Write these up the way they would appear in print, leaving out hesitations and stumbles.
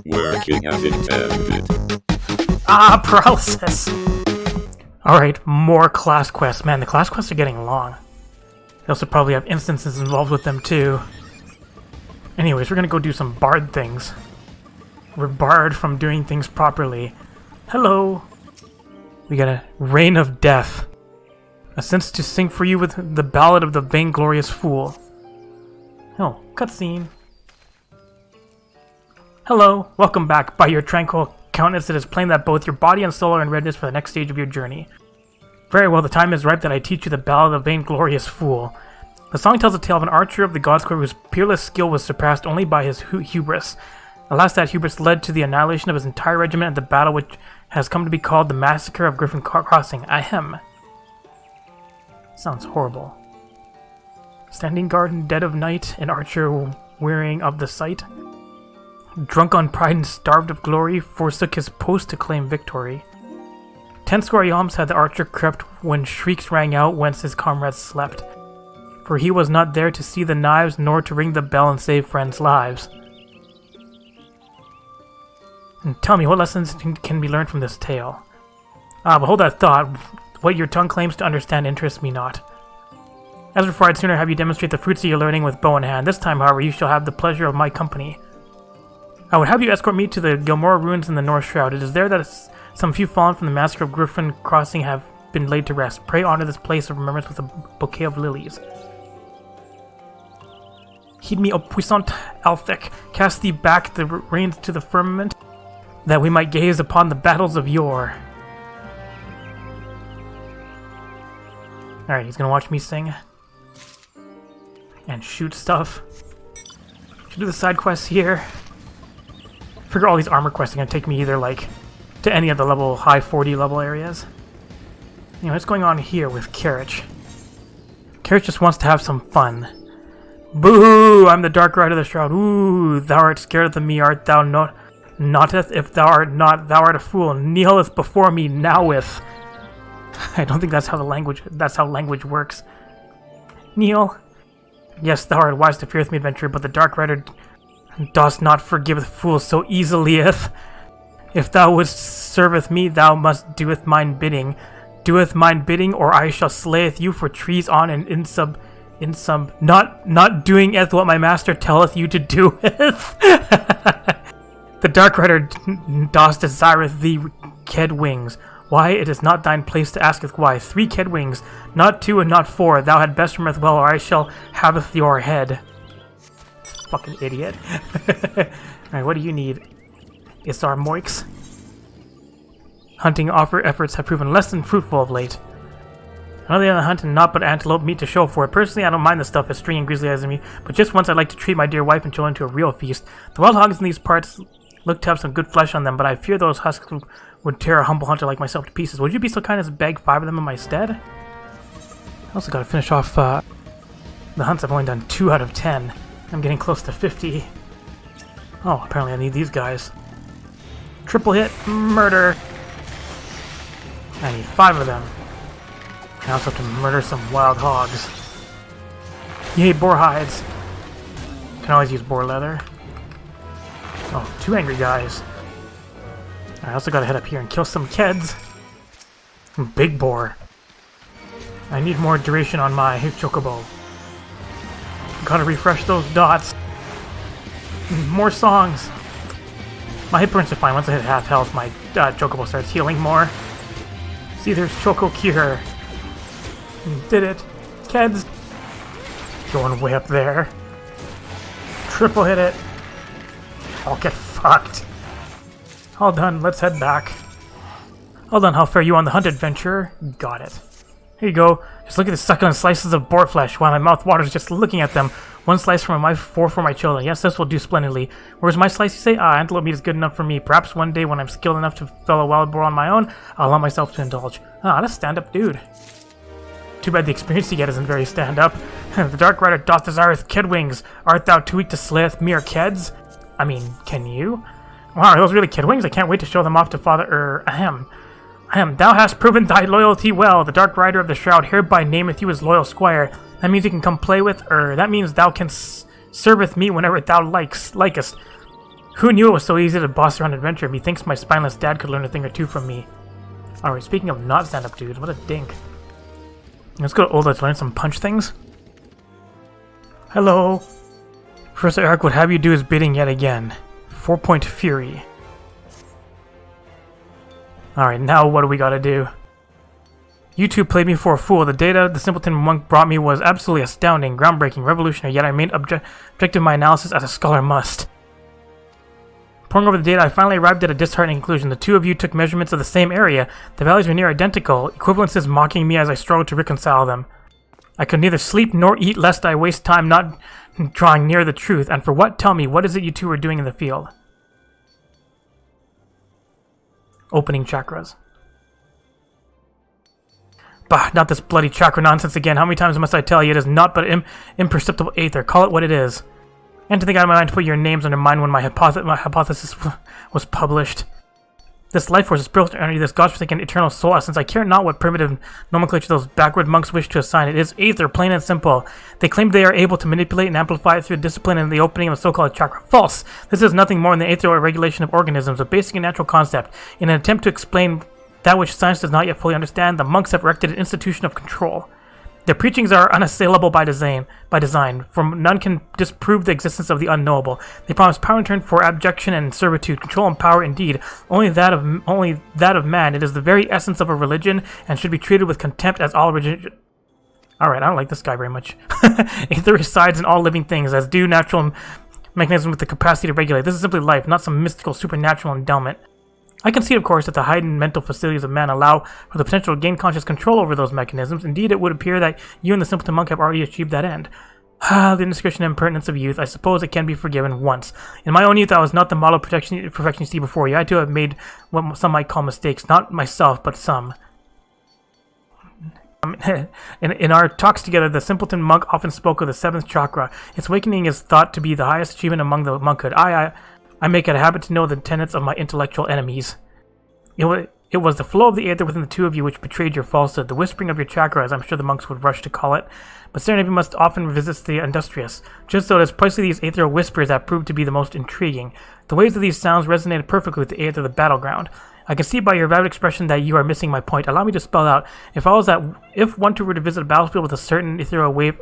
Working as intended. Ah, paralysis! Alright, more class quests. Man, the class quests are getting long. They also probably have instances involved with them too. Anyways, we're gonna go do some bard things. We're barred from doing things properly. Hello! We got a Reign of Death. A sense to sing for you with the Ballad of the Vainglorious Fool. Oh, cutscene. Hello, welcome back. By your tranquil countenance, it is plain that both your body and soul are in readiness for the next stage of your journey. Very well, the time is ripe that I teach you the Ballad of the Vainglorious Fool. The song tells a tale of an archer of the God's Court whose peerless skill was surpassed only by his hubris. Alas, that hubris led to the annihilation of his entire regiment at the battle which has come to be called the Massacre of Griffin Crossing. Ahem. Sounds horrible. Standing guard in dead of night, an archer wearying of the sight, drunk on pride and starved of glory, forsook his post to claim victory. 10 score yalms had the archer crept when shrieks rang out whence his comrades slept. For he was not there to see the knives, nor to ring the bell and save friends' lives. And tell me, what lessons can be learned from this tale? Ah, but hold that thought. What your tongue claims to understand interests me not. As before, I'd sooner have you demonstrate the fruits of your learning with bow in hand. This time, however, you shall have the pleasure of my company. I would have you escort me to the Gilmore ruins in the North Shroud. It is there that some few fallen from the massacre of Griffin Crossing have been laid to rest. Pray honor this place of remembrance with a bouquet of lilies. Heed me, O puissant Althec, cast thee back the reins to the firmament, that we might gaze upon the battles of yore. Alright, he's gonna watch me sing. And shoot stuff. Should do the side quests here. Figure all these armor quests are gonna take me either, like, to any of the high 40 level areas. You know, what's going on here with Karich? Karich just wants to have some fun. Boo! I'm the Dark Rider of the Shroud. Ooh, thou art scared of me, art thou notteth? If thou art not, thou art a fool. Kneeleth before me noweth. I don't think that's how language works. Kneel. Yes, thou art wise to feareth me, adventurer, but the Dark Rider dost not forgive fools so easily. If thou wouldst serveth me, thou must doeth mine bidding. Doeth mine bidding, or I shall slayeth you for trees on and in some not doingeth what my master telleth you to doeth. The Dark Rider dost desireth thee ked wings. Why, it is not thine place to asketh why. 3 ked wings, not 2 and not 4. Thou had best remember well, or I shall haveth your head. Fucking idiot. Alright, what do you need? Isar Moix. Hunting efforts have proven less than fruitful of late. Another on the hunt and not but antelope meat to show for it. Personally, I don't mind the stuff as stringy and grisly as me, but just once I'd like to treat my dear wife and children to a real feast. The wild hogs in these parts look to have some good flesh on them, but I fear those husks would tear a humble hunter like myself to pieces. Would you be so kind as to bag 5 of them in my stead? I also gotta finish off the hunts. I've only done 2 out of 10. I'm getting close to 50. Oh, apparently I need these guys. Triple hit, murder. I need 5 of them. I also have to murder some wild hogs. Yay, boar hides. Can always use boar leather. Oh, 2 angry guys. I also gotta head up here and kill some keds. Big boar. I need more duration on my chocobo. Gotta refresh those dots. More songs. My hit points are fine. Once I hit half health, my chocobo starts healing more. See, there's Choco Cure. Did it. Keds. Going way up there. Triple hit it. I'll get fucked. All done. Let's head back. All done. How fare you on the hunt, adventurer? Got it. Here you go. Just look at the succulent slices of boar flesh. While my mouth waters just looking at them. 1 slice for my wife, 4 for my children. Yes, this will do splendidly. Where's my slice, you say? Ah, antelope meat is good enough for me. Perhaps one day when I'm skilled enough to fell a wild boar on my own, I'll allow myself to indulge. Ah, that's a stand-up dude. Too bad the experience you get isn't very stand-up. The Dark Rider doth desireth ked wings. Art thou too weak to slayeth mere keds? I mean, can you? Wow, are those really kid wings? I can't wait to show them off to Father, ahem. Thou hast proven thy loyalty well. The Dark Rider of the Shroud hereby nameth you his loyal squire. That means you can come play with, that means thou canst serveth me whenever thou likest. Who knew it was so easy to boss around adventure? Methinks my spineless dad could learn a thing or two from me. Alright, speaking of not stand-up dudes, what a dink. Let's go to Ola to learn some punch things. Hello. Professor Eric would have you do his bidding yet again. 4-point fury. Alright, now what do we gotta do? You two played me for a fool. The data the simpleton monk brought me was absolutely astounding, groundbreaking, revolutionary, yet I made objective my analysis as a scholar must. Poring over the data, I finally arrived at a disheartening conclusion. The two of you took measurements of the same area. The values were near identical, equivalences mocking me as I struggled to reconcile them. I could neither sleep nor eat lest I waste time not drawing near the truth. And for what? Tell me, what is it you two were doing in the field? Opening chakras. Bah, not this bloody chakra nonsense again. How many times must I tell you it is not but imperceptible aether? Call it what it is. And to think I had my mind to put your names under mine when my hypothesis was published. This life force is built to energy, this godforsaken eternal soul essence. I care not what primitive nomenclature those backward monks wish to assign it. It is aether, plain and simple. They claim they are able to manipulate and amplify it through discipline and the opening of a so-called chakra. False! This is nothing more than the aether or regulation of organisms, a basic and natural concept. In an attempt to explain that which science does not yet fully understand, the monks have erected an institution of control. Their preachings are unassailable by design, for none can disprove the existence of the unknowable. They promise power in turn for abjection and servitude, control and power indeed, only that of man. It is the very essence of a religion, and should be treated with contempt as all religion. Alright, I don't like this guy very much. Aether resides in all living things, as do natural mechanisms with the capacity to regulate. This is simply life, not some mystical supernatural endowment. I concede, of course, that the heightened mental facilities of man allow for the potential to gain conscious control over those mechanisms. Indeed, it would appear that you and the simpleton monk have already achieved that end. The indiscretion and impertinence of youth, I suppose it can be forgiven once. In my own youth, I was not the model of perfection you see before you. I too have made what some might call mistakes. Not myself, but some. In our talks together, the simpleton monk often spoke of the seventh chakra. Its awakening is thought to be the highest achievement among the monkhood. I make it a habit to know the tenets of my intellectual enemies. It was the flow of the aether within the two of you which betrayed your falsehood, the whispering of your chakra, as I'm sure the monks would rush to call it. But serenity must often resist the industrious. Just so it is precisely these aetherial whispers that proved to be the most intriguing. The waves of these sounds resonated perfectly with the aether of the battleground. I can see by your vivid expression that you are missing my point. Allow me to spell out. If one were to visit a battlefield with a certain ethereal wave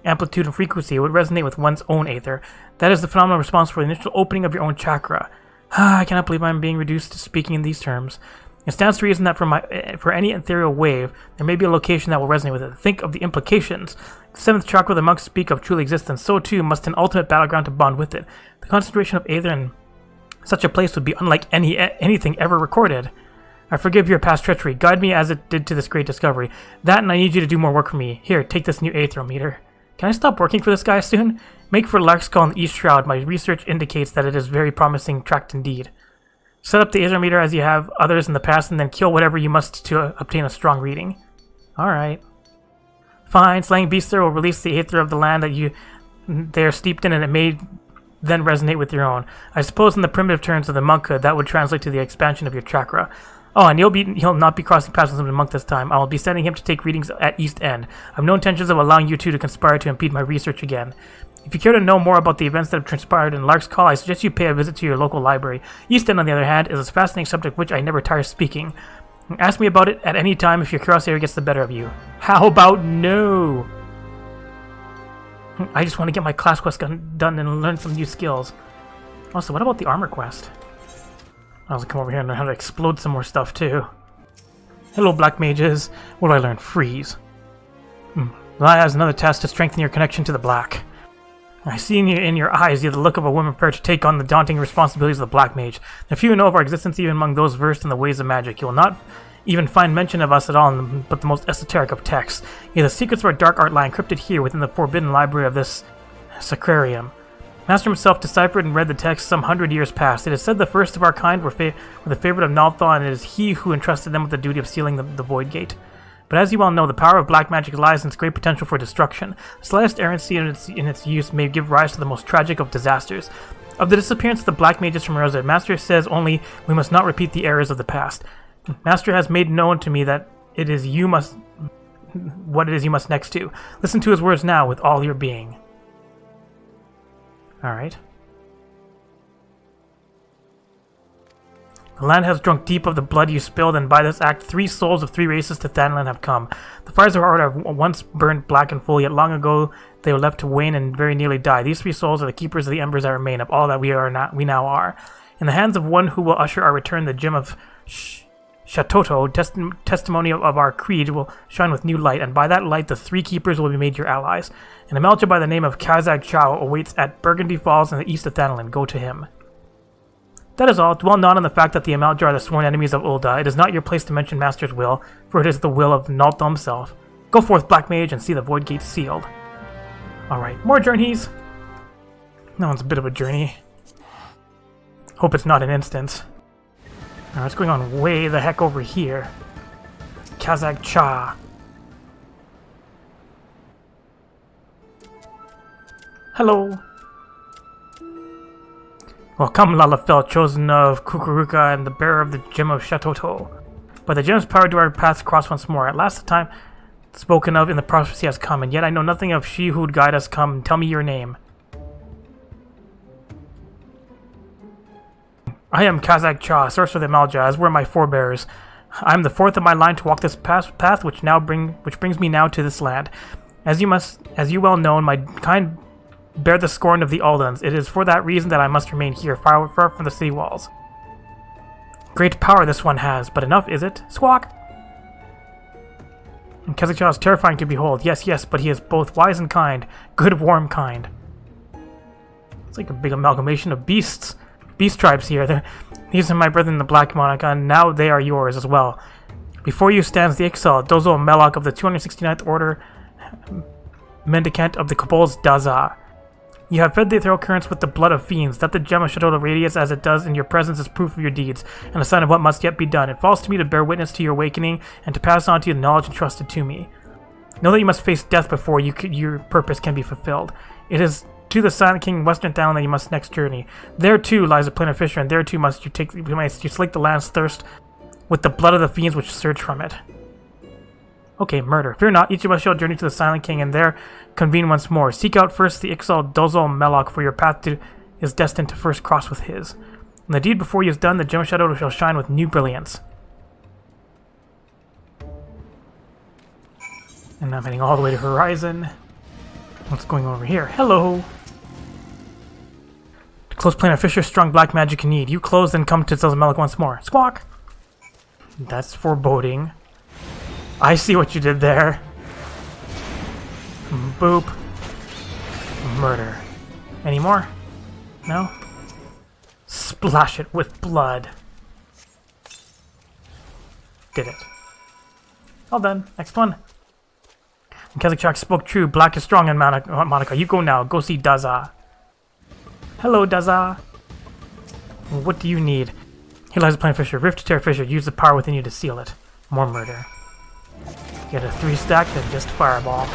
amplitude and frequency, it would resonate with one's own aether. That is the phenomenal response for the initial opening of your own chakra. I cannot believe I am being reduced to speaking in these terms. It stands to reason that for any ethereal wave, there may be a location that will resonate with it. Think of the implications. The seventh chakra the monks speak of truly exists, and so too must an ultimate battleground to bond with it. The concentration of aether in such a place would be unlike anything ever recorded. I forgive your past treachery. Guide me as it did to this great discovery. That, and I need you to do more work for me. Here, take this new aetherometer. Can I stop working for this guy soon? Make for Larkskull in the East Shroud. My research indicates that it is very promising tract indeed. Set up the aetherometer as you have others in the past, and then kill whatever you must to obtain a strong reading. Alright. Fine, slaying beasts there will release the aether of the land that they are steeped in, and it may then resonate with your own. I suppose in the primitive terms of the monkhood, that would translate to the expansion of your chakra. Oh, and he'll not be crossing paths with the monk this time. I will be sending him to take readings at East End. I have no intentions of allowing you two to conspire to impede my research again. If you care to know more about the events that have transpired in Larkskull, I suggest you pay a visit to your local library. East End, on the other hand, is a fascinating subject which I never tire speaking. Ask me about it at any time if your curiosity gets the better of you. How about no? I just want to get my class quest done and learn some new skills. Also, what about the armor quest? I'll come over here and learn how to explode some more stuff too. Hello, black mages. What do I learn? Freeze. Laya has another task to strengthen your connection to the black. I see in your eyes you have the look of a woman prepared to take on the daunting responsibilities of the black mage. The few know of our existence even among those versed in the ways of magic. You will not even find mention of us at all but the most esoteric of texts. Yet the secrets of our dark art lie encrypted here within the forbidden library of this sacrarium. Master himself deciphered and read the text some 100 years past. It is said the first of our kind were the favorite of Nalthaw, and it is he who entrusted them with the duty of sealing the Void Gate. But as you well know, the power of black magic lies in its great potential for destruction. The slightest errancy in its use may give rise to the most tragic of disasters. Of the disappearance of the black mages from Rosa, Master says only we must not repeat the errors of the past. Master has made known to me that what it is you must next do. Listen to his words now with all your being. Alright. The land has drunk deep of the blood you spilled, and by this act 3 souls of 3 races to Thanalan have come. The fires of Art have once burned black and full, yet long ago they were left to wane and very nearly die. These 3 souls are the keepers of the embers that remain of all that we now are. In the hands of one who will usher our return, the gem of Shatoto, testimony of our creed, will shine with new light, and by that light the 3 keepers will be made your allies. An Amalja by the name of Kazag Chao awaits at Burgundy Falls in the east of Thanalan. Go to him. That is all. Dwell not on the fact that the Amalja are the sworn enemies of Ul'dah. It is not your place to mention Master's will, for it is the will of Nalta himself. Go forth, Black Mage, and see the Void Gate sealed. Alright, more journeys. That one's a bit of a journey. Hope it's not an instance. Alright, what's going on way the heck over here? Kazag Cha. Hello. Welcome, Lalafell, chosen of Kukuruka and the bearer of the Gem of Shatoto. By the gem's power do our paths cross once more. At last the time spoken of in the prophecy has come, and yet I know nothing of she who would guide us. Come, tell me your name. I am Kazag Cha, sorcerer of the Amalja, as were my forebears. I am the 4th of my line to walk this path which brings me now to this land. As you well know, my kind bear the scorn of the Aldans. It is for that reason that I must remain here, far from the city walls. Great power this one has, but enough, is it? Squawk! And Kazag Cha is terrifying to behold. Yes, but he is both wise and kind. Good, warm kind. It's like a big amalgamation of beasts. Beast tribes here. These are my brethren the Black Monarch, and now they are yours as well. Before you stands the Ixal, Dozo Melok of the 269th Order, Mendicant of the Kobolds Daza. You have fed the ethereal currents with the blood of fiends, that the gem of Shatoto radiates as it does in your presence is proof of your deeds, and a sign of what must yet be done. It falls to me to bear witness to your awakening, and to pass on to you the knowledge entrusted to me. Know that you must face death before your purpose can be fulfilled. It is to the Silent King Western Town that you must next journey. There too lies a plain of fissure, and there too must you slake the land's thirst with the blood of the fiends which surge from it. Okay, murder. Fear not, each of us shall journey to the Silent King, and there convene once more. Seek out first the Ixal Dozol Melok, for your path is destined to first cross with his. When the deed before you is done, the gem of Shadow shall shine with new brilliance. And I'm heading all the way to Horizon. What's going on over here? Hello! To close plane of fissure, strong black magic you need. You close, then come to Dozol Melok once more. Squawk! That's foreboding. I see what you did there. Boop. Murder. Any more? No? Splash it with blood. Did it. All done. Next one. Kazag Cha spoke true. Black is strong in Monica. You go now. Go see Daza. Hello, Daza. What do you need? Here lies a plain fissure. Rift to tear fissure. Use the power within you to seal it. More murder. Get a 3-stack, then just fireball.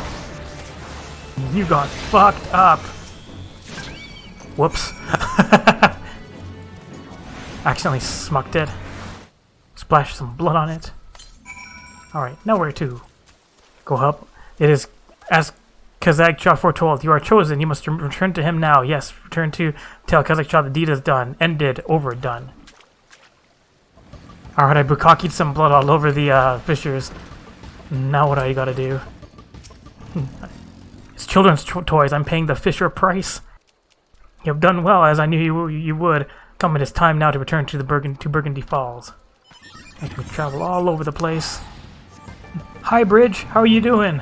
You got fucked up. Whoops. Accidentally smucked it. Splashed some blood on it. Alright, now where to? Go up. It is as Kazag Cha foretold. You are chosen. You must return to him now. Yes, return to tell Kazag Cha the deed is done. Ended. Overdone. Alright, I bukakied some blood all over the fissures. Now what do I gotta do? It's children's toys. I'm paying the Fisher price. You have done well, as I knew you would. Come, it is time now to return to Burgundy Falls. I can travel all over the place. Hi, Bridge. How are you doing?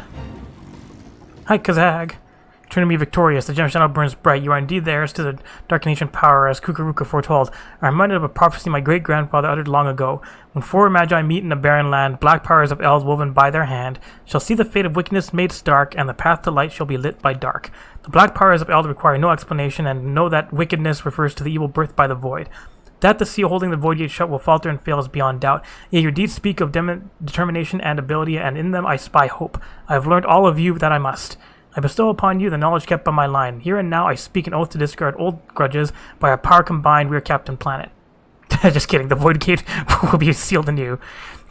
Hi, Kazag. Turn to me victorious. The gem shadow burns bright. You are indeed the heirs to the dark ancient power, as Kukuruka foretold. I am reminded of a prophecy my great-grandfather uttered long ago. When 4 magi meet in a barren land, black powers of elves woven by their hand shall see the fate of wickedness made stark, and the path to light shall be lit by dark. The black powers of elves require no explanation, and know that wickedness refers to the evil birthed by the void. That the seal holding the void gate shut will falter and fail is beyond doubt. Yet your deeds speak of determination and ability, and in them I spy hope. I have learned all of you that I must. I bestow upon you the knowledge kept by my line. Here and now I speak an oath to discard old grudges. By our power combined, we are Captain Planet. Just kidding, the Void Gate will be sealed anew.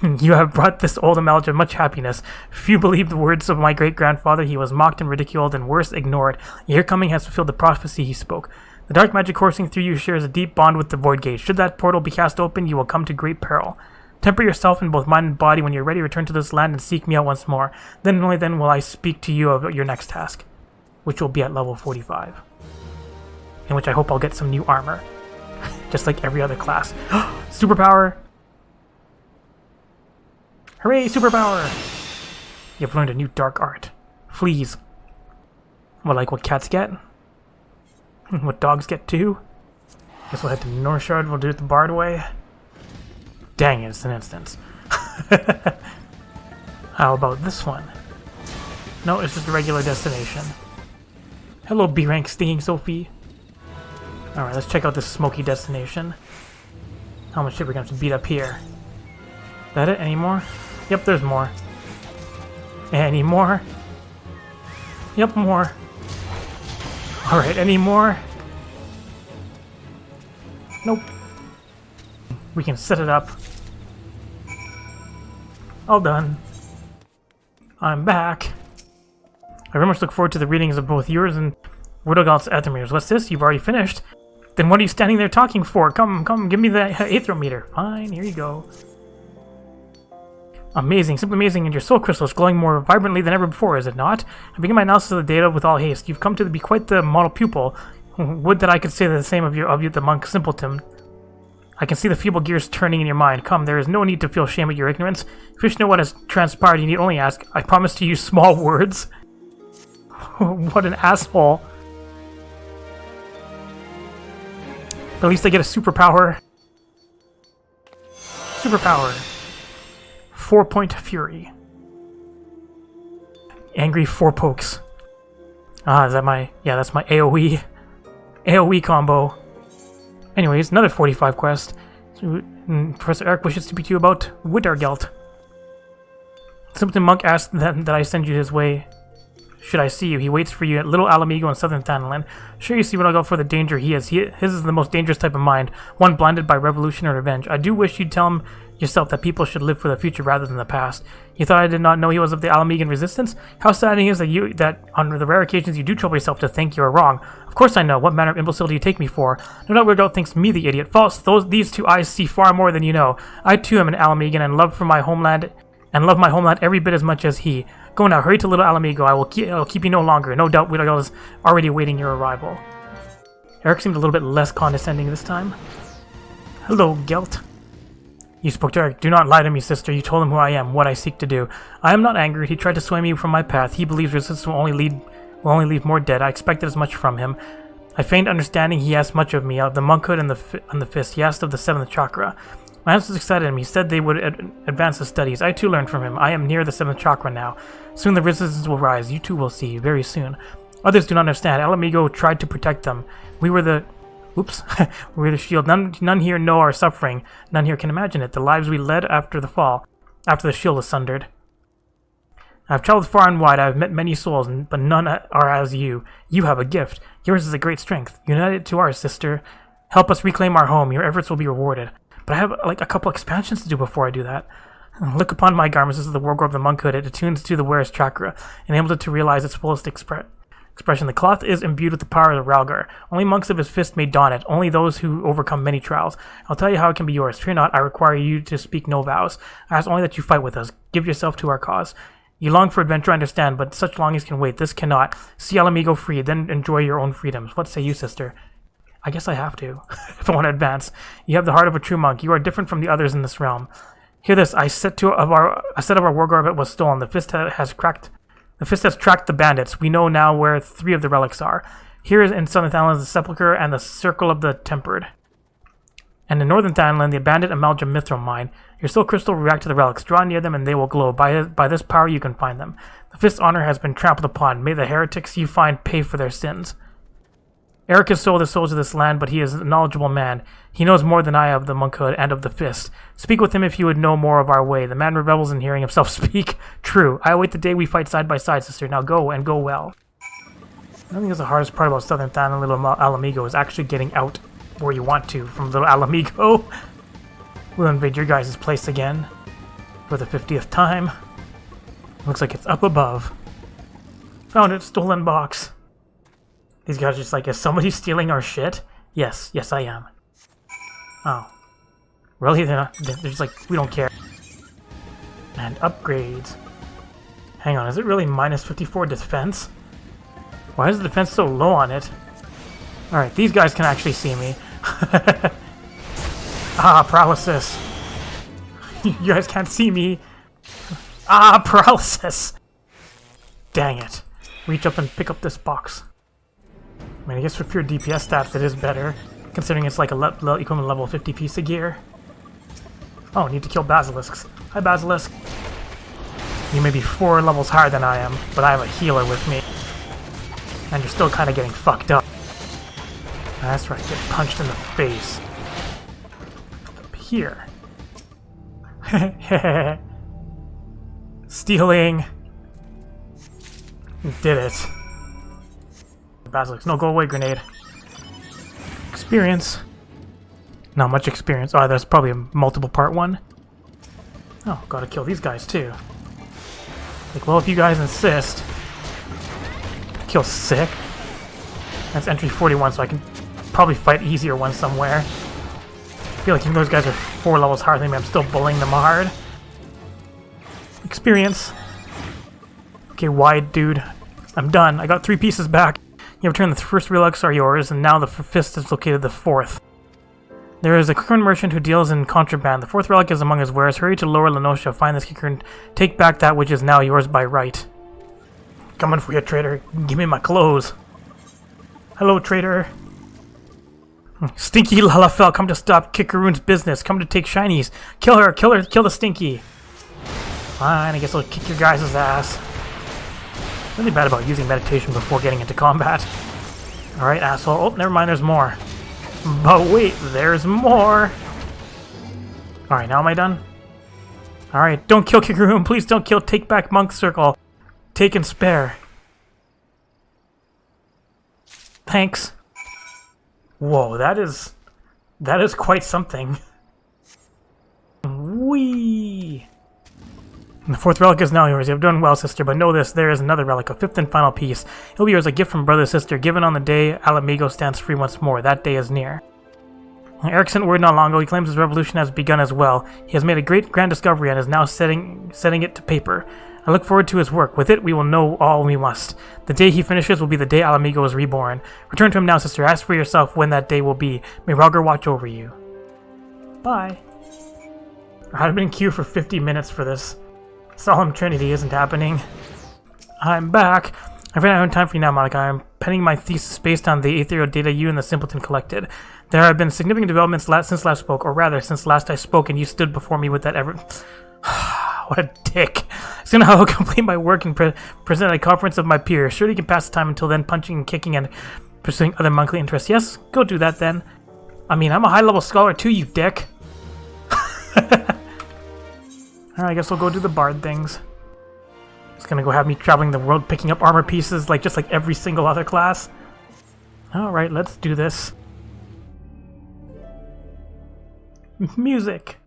You have brought this old Amalja much happiness. Few believed the words of my great-grandfather. He was mocked and ridiculed, and worse, ignored. Your coming has fulfilled the prophecy he spoke. The dark magic coursing through you shares a deep bond with the void gate. Should that portal be cast open, you will come to great peril. Temper yourself in both mind and body. When you're ready, return to this land and seek me out once more. Then and only then will I speak to you of your next task, which will be at level 45. In which I hope I'll get some new armor. Just like every other class. Superpower! Hooray, superpower! You've learned a new dark art. Fleas. Well, like what cats get? What dogs get too? Guess we'll head to Northshard. We'll do it the Bard way. Dang it, it's an instance. How about this one? No, it's just a regular destination. Hello, B-rank stinging Sophie. Alright, let's check out this smoky destination. How much shit we're gonna have to beat up here? That it? Any more? Yep, there's more. Any more? Yep, more. Alright, any more? Nope. We can set it up. All done. I'm back. I very much look forward to the readings of both yours and Wodogal's Ethermeters. What's this? You've already finished? Then what are you standing there talking for? Come, give me the aethrometer. Fine, here you go. Amazing, simply amazing, and your soul crystal is glowing more vibrantly than ever before, is it not? I begin my analysis of the data with all haste. You've come to be quite the model pupil. Would that I could say the same of you, the monk simpleton. I can see the feeble gears turning in your mind. Come, there is no need to feel shame at your ignorance. If you wish to know what has transpired, you need only ask. I promise to use small words. What an asshole. At least I get a superpower. Superpower. 4-point fury. Angry 4 pokes. Ah, is that my... Yeah, that's my AoE. AoE combo. Anyways, another 45 quest. So, Professor Eric wishes to speak to you about Wittergelt. Simpleton Monk asked that I send you his way. Should I see you? He waits for you at Little Ala Mhigo in southern Thanalan. Sure, you see what I'll go for the danger he is. His is the most dangerous type of mind, one blinded by revolution or revenge. I do wish you'd tell him yourself that people should live for the future rather than the past. You thought I did not know he was of the Ala Mhigan resistance? How saddening is that on the rare occasions you do trouble yourself to think you are wrong. Of course I know. What manner of imbecile do you take me for? No doubt Weirdo thinks me the idiot. False. These two eyes see far more than you know. I too am an Ala Mhigan and love my homeland every bit as much as he. Go now, hurry to Little Ala Mhigo. I'll keep you no longer. No doubt Weirdo is already awaiting your arrival. Eric seemed a little bit less condescending this time. Hello, Gelt. You spoke to Eric. Do not lie to me, sister. You told him who I am, what I seek to do. I am not angered. He tried to sway me from my path. He believes resistance will only leave more dead. I expected as much from him. I feigned understanding. He asked much of me, of the monkhood and the fist. He asked of the 7th chakra. My answers excited him. He said they would advance the studies. I too learned from him. I am near the 7th chakra now. Soon the resistance will rise. You too will see. Very soon. Others do not understand. Ala Mhigo tried to protect them. We were the... Oops. We were the shield. None here know our suffering. None here can imagine it. The lives we led after the fall. After the shield was sundered. I've traveled far and wide. I have met many souls, but none are as you. You have a gift. Yours is a great strength. Unite it to ours, sister. Help us reclaim our home. Your efforts will be rewarded. But I have like a couple expansions to do before I do that. Look upon my garments. This is the wargore of the monkhood. It attunes to the wearer's chakra, enables it to realize its fullest expression. The cloth is imbued with the power of the Ralgar. Only monks of his fist may don it. Only those who overcome many trials. I'll tell you how it can be yours. Fear not. I require you to speak no vows. I ask only that you fight with us. Give yourself to our cause. You long for adventure, I understand, but such longings can wait. This cannot. See Ala Mhigo free, then enjoy your own freedoms. What say you, sister? I guess I have to, if I want to advance. You have the heart of a true monk. You are different from the others in this realm. Hear this. A set of our wargore was stolen. The fist has tracked the bandits. We know now where 3 of the relics are. Here in southern Thanalan is the Sepulchre and the Circle of the Tempered. And in northern Thanalan, the abandoned Amalgam Mithril Mine. Your soul crystal will react to the relics. Draw near them and they will glow. By this power you can find them. The fist's honor has been trampled upon. May the heretics you find pay for their sins. Eric has sold the souls of this land, but he is a knowledgeable man. He knows more than I of the monkhood and of the fist. Speak with him if you would know more of our way. The man rebels in hearing himself speak. True. I await the day we fight side by side, sister. Now go, and go well. I think that's the hardest part about Southern Thanalan and Little Ala Mhigo is actually getting out where you want to from Little Ala Mhigo. We'll invade your guys' place again for the 50th time. Looks like it's up above. Found it. Stolen box. These guys are just like, is somebody stealing our shit? Yes, yes I am. Oh. Really? They're just like, we don't care. And upgrades. Hang on, is it really minus 54 defense? Why is the defense so low on it? Alright, these guys can actually see me. Ah, paralysis. You guys can't see me. Ah, paralysis. Dang it. Reach up and pick up this box. I mean, I guess for pure DPS stats it is better, considering it's like a equivalent level 50 piece of gear. Oh, need to kill basilisks. Hi, basilisk. You may be 4 levels higher than I am, but I have a healer with me. And you're still kind of getting fucked up. That's right, get punched in the face. Up here. Stealing. Did it. Basilisk, no, go away, grenade. Experience. Not much experience. Oh, that's probably a multiple part one. Oh, gotta kill these guys too. Like, well, if you guys insist. Kill sick. That's entry 41, so I can probably fight easier ones somewhere. I feel like even those guys are 4 levels higher than me, I'm still bullying them hard. Experience. Okay, wide dude. I'm done. I got 3 pieces back. You have returned the first relics are yours, and now the fist has located the 4th. There is a current merchant who deals in contraband. The 4th relic is among his wares. Hurry to Lower Lenosha, find this kicker, and take back that which is now yours by right. Coming for you, traitor. Give me my clothes. Hello, traitor. Stinky Lalafell, come to stop Kikaroon's business. Come to take shinies. Kill her, kill her, kill the Stinky. Fine, I guess I'll kick your guys' ass. Really bad about using meditation before getting into combat. Alright, asshole. Oh, never mind, there's more. But wait, there's more! Alright, now am I done? Alright, don't kill Kikaroon, please don't kill. Take back Monk Circle. Take and spare. Thanks. Whoa, that is quite something. Whee! The 4th relic is now yours. You have done well, sister, but know this, there is another relic, a 5th and final piece. It will be yours, a gift from brother sister, given on the day Ala Mhigo stands free once more. That day is near. Eric sent word not long ago. He claims his revolution has begun as well. He has made a great grand discovery and is now setting it to paper. I look forward to his work. With it, we will know all we must. The day he finishes will be the day Ala Mhigo is reborn. Return to him now, sister. Ask for yourself when that day will be. May Rogger watch over you. Bye. I've been in queue for 50 minutes for this. Solemn Trinity isn't happening. I'm back. I've ran out of time for you now, Monica. I'm penning my thesis based on the ethereal data you and the simpleton collected. There have been significant developments since last spoke, or rather, since last I spoke and you stood before me with that What a dick. Soon I will complete my work and present at a conference of my peers. Surely you can pass the time until then punching and kicking and pursuing other monthly interests. Yes? Go do that then. I mean, I'm a high-level scholar too, you dick. Alright, I guess we'll go do the bard things. It's gonna go have me traveling the world picking up armor pieces just like every single other class. Alright, let's do this. Music.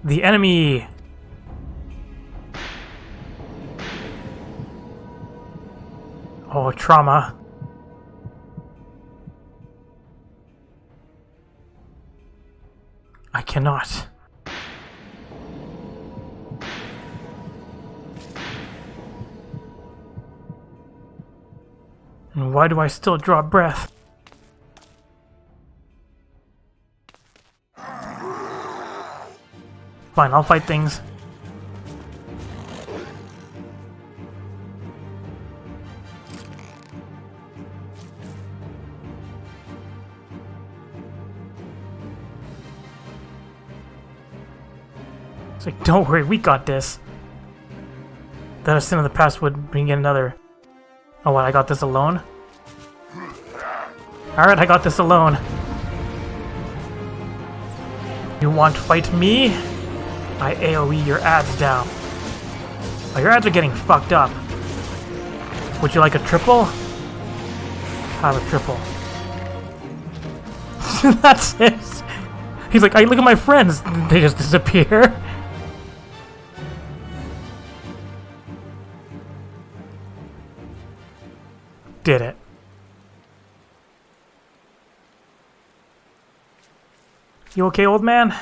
The enemy! Oh, trauma. I cannot. And why do I still draw breath? Fine, I'll fight things. It's like, don't worry, we got this. That a sin of the past would bring in another. Oh, what, I got this alone? Alright, I got this alone. You want to fight me? I AoE your ads down. Oh, your ads are getting fucked up. Would you like a triple? Have a triple. That's it. He's like, look at my friends. They just disappear. Did it. You okay, old man?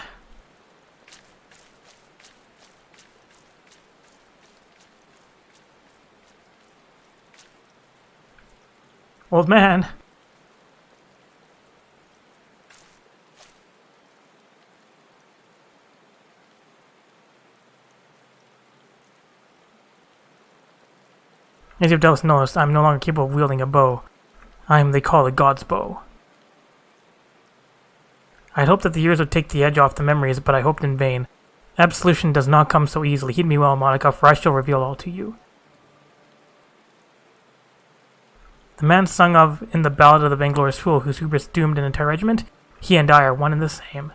Old man. As you've doubtless noticed, I am no longer capable of wielding a bow. I am, they call, a god's bow. I had hoped that the years would take the edge off the memories, but I hoped in vain. Absolution does not come so easily. Heed me well, Monica, for I shall reveal all to you. The man sung of in the Ballad of the Vainglorious Fool, whose hubris doomed an entire regiment, he and I are one and the same.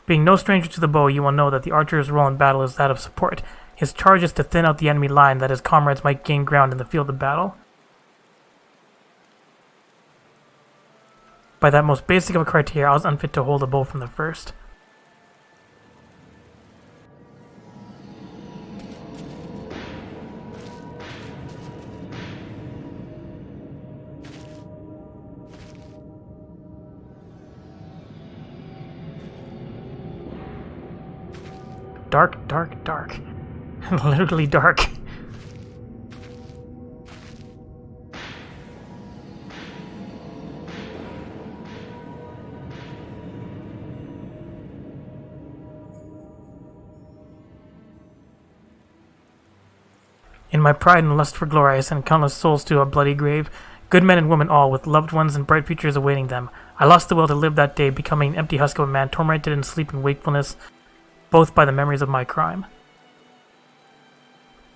Being no stranger to the bow, you will know that the archer's role in battle is that of support. His charge is to thin out the enemy line, that his comrades might gain ground in the field of battle. By that most basic of a criteria, I was unfit to hold a bow from the first. Dark, dark, dark. Literally dark. In my pride and lust for glory, I sent countless souls to a bloody grave, good men and women all, with loved ones and bright futures awaiting them. I lost the will to live that day, becoming an empty husk of a man, tormented in sleep and wakefulness, both by the memories of my crime.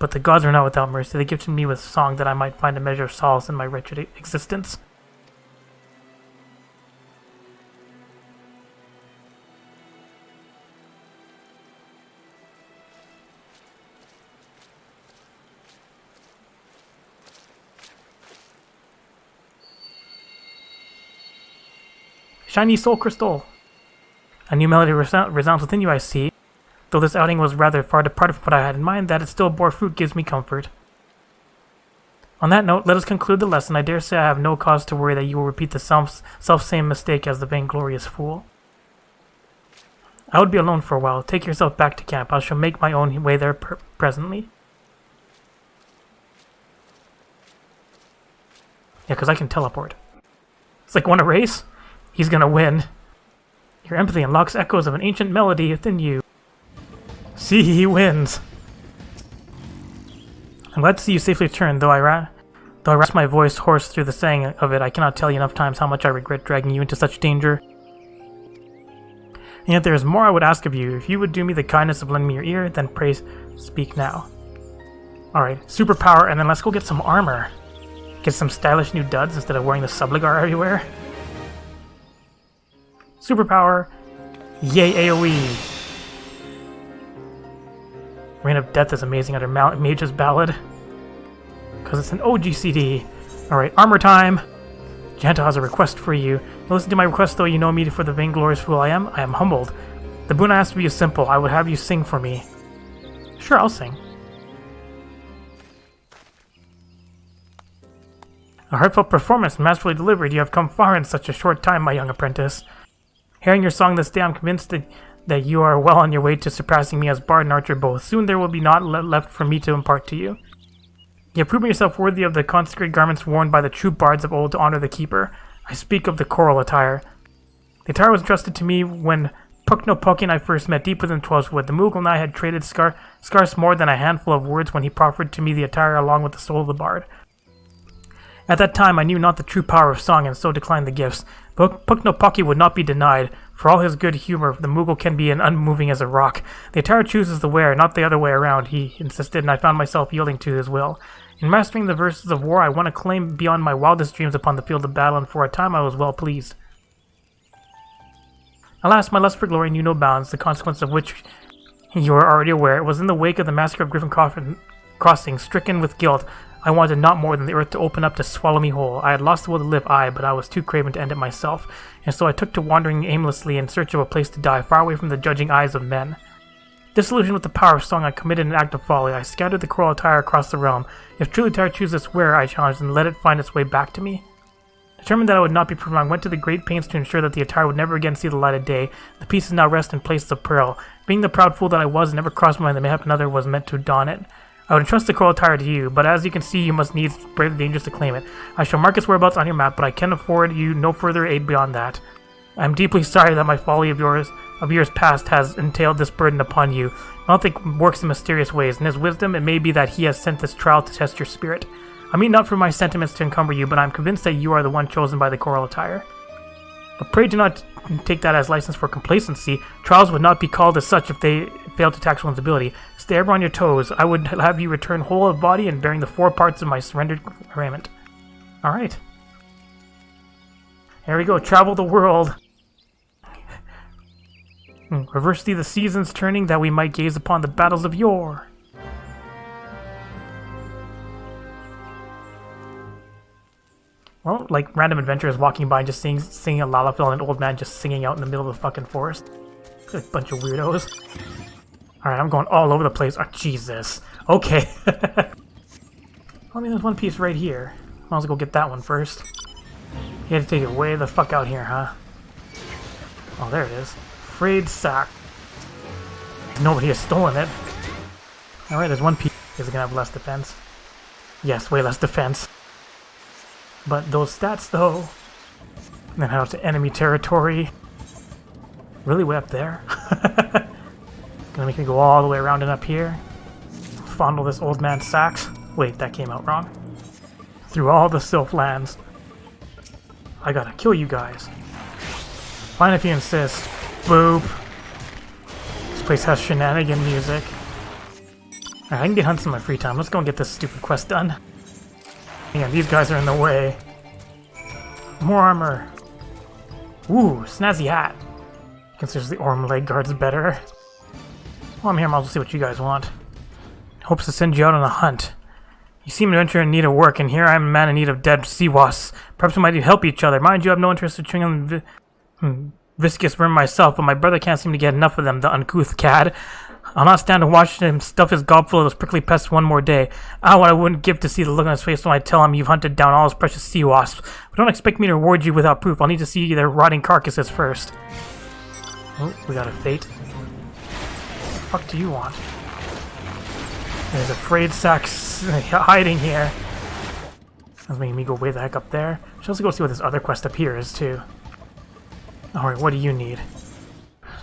But the gods are not without mercy. They gifted me with song that I might find a measure of solace in my wretched existence. Shiny soul crystal! A new melody resounds within you, I see. Though this outing was rather far departed from what I had in mind, that it still bore fruit gives me comfort. On that note, let us conclude the lesson. I dare say I have no cause to worry that you will repeat the self-same mistake as the vainglorious fool. I would be alone for a while. Take yourself back to camp. I shall make my own way there presently. Yeah, because I can teleport. It's like, want a race? He's gonna win. Your empathy unlocks echoes of an ancient melody within you. See, he wins. I'm glad to see you safely returned, though I rasped my voice hoarse through the saying of it. I cannot tell you enough times how much I regret dragging you into such danger. And yet there is more I would ask of you. If you would do me the kindness of lending me your ear, then pray speak now. Alright, superpower, and then let's go get some armor. Get some stylish new duds instead of wearing the subligar everywhere. Superpower, yay AoE. Reign of Death is amazing under Mage's Ballad. Because it's an OG CD. Alright, armor time! JEHANTEL has a request for you. Listen to my request, though you know me for the vainglorious fool I am humbled. The boon I ask of you is simple. I would have you sing for me. Sure, I'll sing. A heartfelt performance, masterfully delivered. You have come far in such a short time, my young apprentice. Hearing your song this day, I'm convinced that you are well on your way to surpassing me as bard and archer both. Soon there will be naught left for me to impart to you. You have proven yourself worthy of the consecrated garments worn by the true bards of old to honor the keeper. I speak of the choral attire. The attire was entrusted to me when Puknopoki and I first met deep within 12's wood. The Moogle and I had traded scarce more than a handful of words when he proffered to me the attire along with the soul of the bard. At that time I knew not the true power of song and so declined the gifts. But Puknopoki would not be denied. For all his good humor, the Moogle can be as unmoving as a rock. The attire chooses the wearer, not the other way around, he insisted, and I found myself yielding to his will. In mastering the verses of war, I won a claim beyond my wildest dreams upon the field of battle, and for a time I was well pleased. Alas, my lust for glory knew no bounds, the consequence of which You are already aware, it was in the wake of the massacre of Griffin Crossing, stricken with guilt. I wanted not more than the earth to open up to swallow me whole. I had lost the will to live, but I was too craven to end it myself, and so I took to wandering aimlessly in search of a place to die, far away from the judging eyes of men. Disillusioned with the power of song, I committed an act of folly. I scattered the coral attire across the realm. If truly Tyre chooses its wearer, I challenged, and let it find its way back to me. Determined that I would not be proven, I went to the great pains to ensure that the attire would never again see the light of day. The pieces now rest in places of pearl. Being the proud fool that I was, it never crossed my mind that mayhap another was meant to don it. I would entrust the coral attire to you, but as you can see, you must needs brave the dangers to claim it. I shall mark its whereabouts on your map, but I can afford you no further aid beyond that. I am deeply sorry that my folly of years past has entailed this burden upon you. Malthus works in mysterious ways. In his wisdom, it may be that he has sent this trial to test your spirit. I mean not for my sentiments to encumber you, but I am convinced that you are the one chosen by the coral attire. But pray do not take that as license for complacency. Trials would not be called as such if they failed to tax one's ability. Stay ever on your toes. I would have you return whole of body and bearing the 4 parts of my surrendered raiment. Alright. Here we go. Travel the world. Reverse thee the seasons turning, that we might gaze upon the battles of yore. Well, like random adventurers walking by and just singing a lullaby, and an old man just singing out in the middle of the fucking forest. A bunch of weirdos. Alright, I'm going all over the place. Oh, Jesus. Okay. I mean, there's one piece right here. Might as well go get that one first. You had to take it way the fuck out here, huh? Oh, there it is. Frayed sack. Nobody has stolen it. Alright, there's one piece. Is it gonna have less defense? Yes, way less defense. But those stats, though. And then head out to enemy territory. Really way up there? Gonna make me go all the way around and up here. Fondle this old man's sacks. Wait, that came out wrong. Through all the Sylph lands. I gotta kill you guys. Fine if you insist. Boop. This place has shenanigan music. Alright, I can get hunts in my free time. Let's go and get this stupid quest done. Yeah, these guys are in the way. More armor. Ooh, snazzy hat. Considers the Orm leg guards better. While I'm here, I'll see what you guys want. Hopes to send you out on a hunt. You seem an adventurer in need of work, and here I am a man in need of dead sea wasps. Perhaps we might help each other. Mind you, I have no interest in chewing on viscous vermin myself, but my brother can't seem to get enough of them, the uncouth cad. I'll not stand to watch him stuff his gob full of those prickly pests one more day. Ah, what I wouldn't give to see the look on his face when I tell him you've hunted down all his precious sea wasps. But don't expect me to reward you without proof. I'll need to see their rotting carcasses first. Oh, we got a fate. What the fuck do you want? There's a frayed sack hiding here. That's making me go way the heck up there. I should also go see what this other quest up here is, too. Alright, what do you need?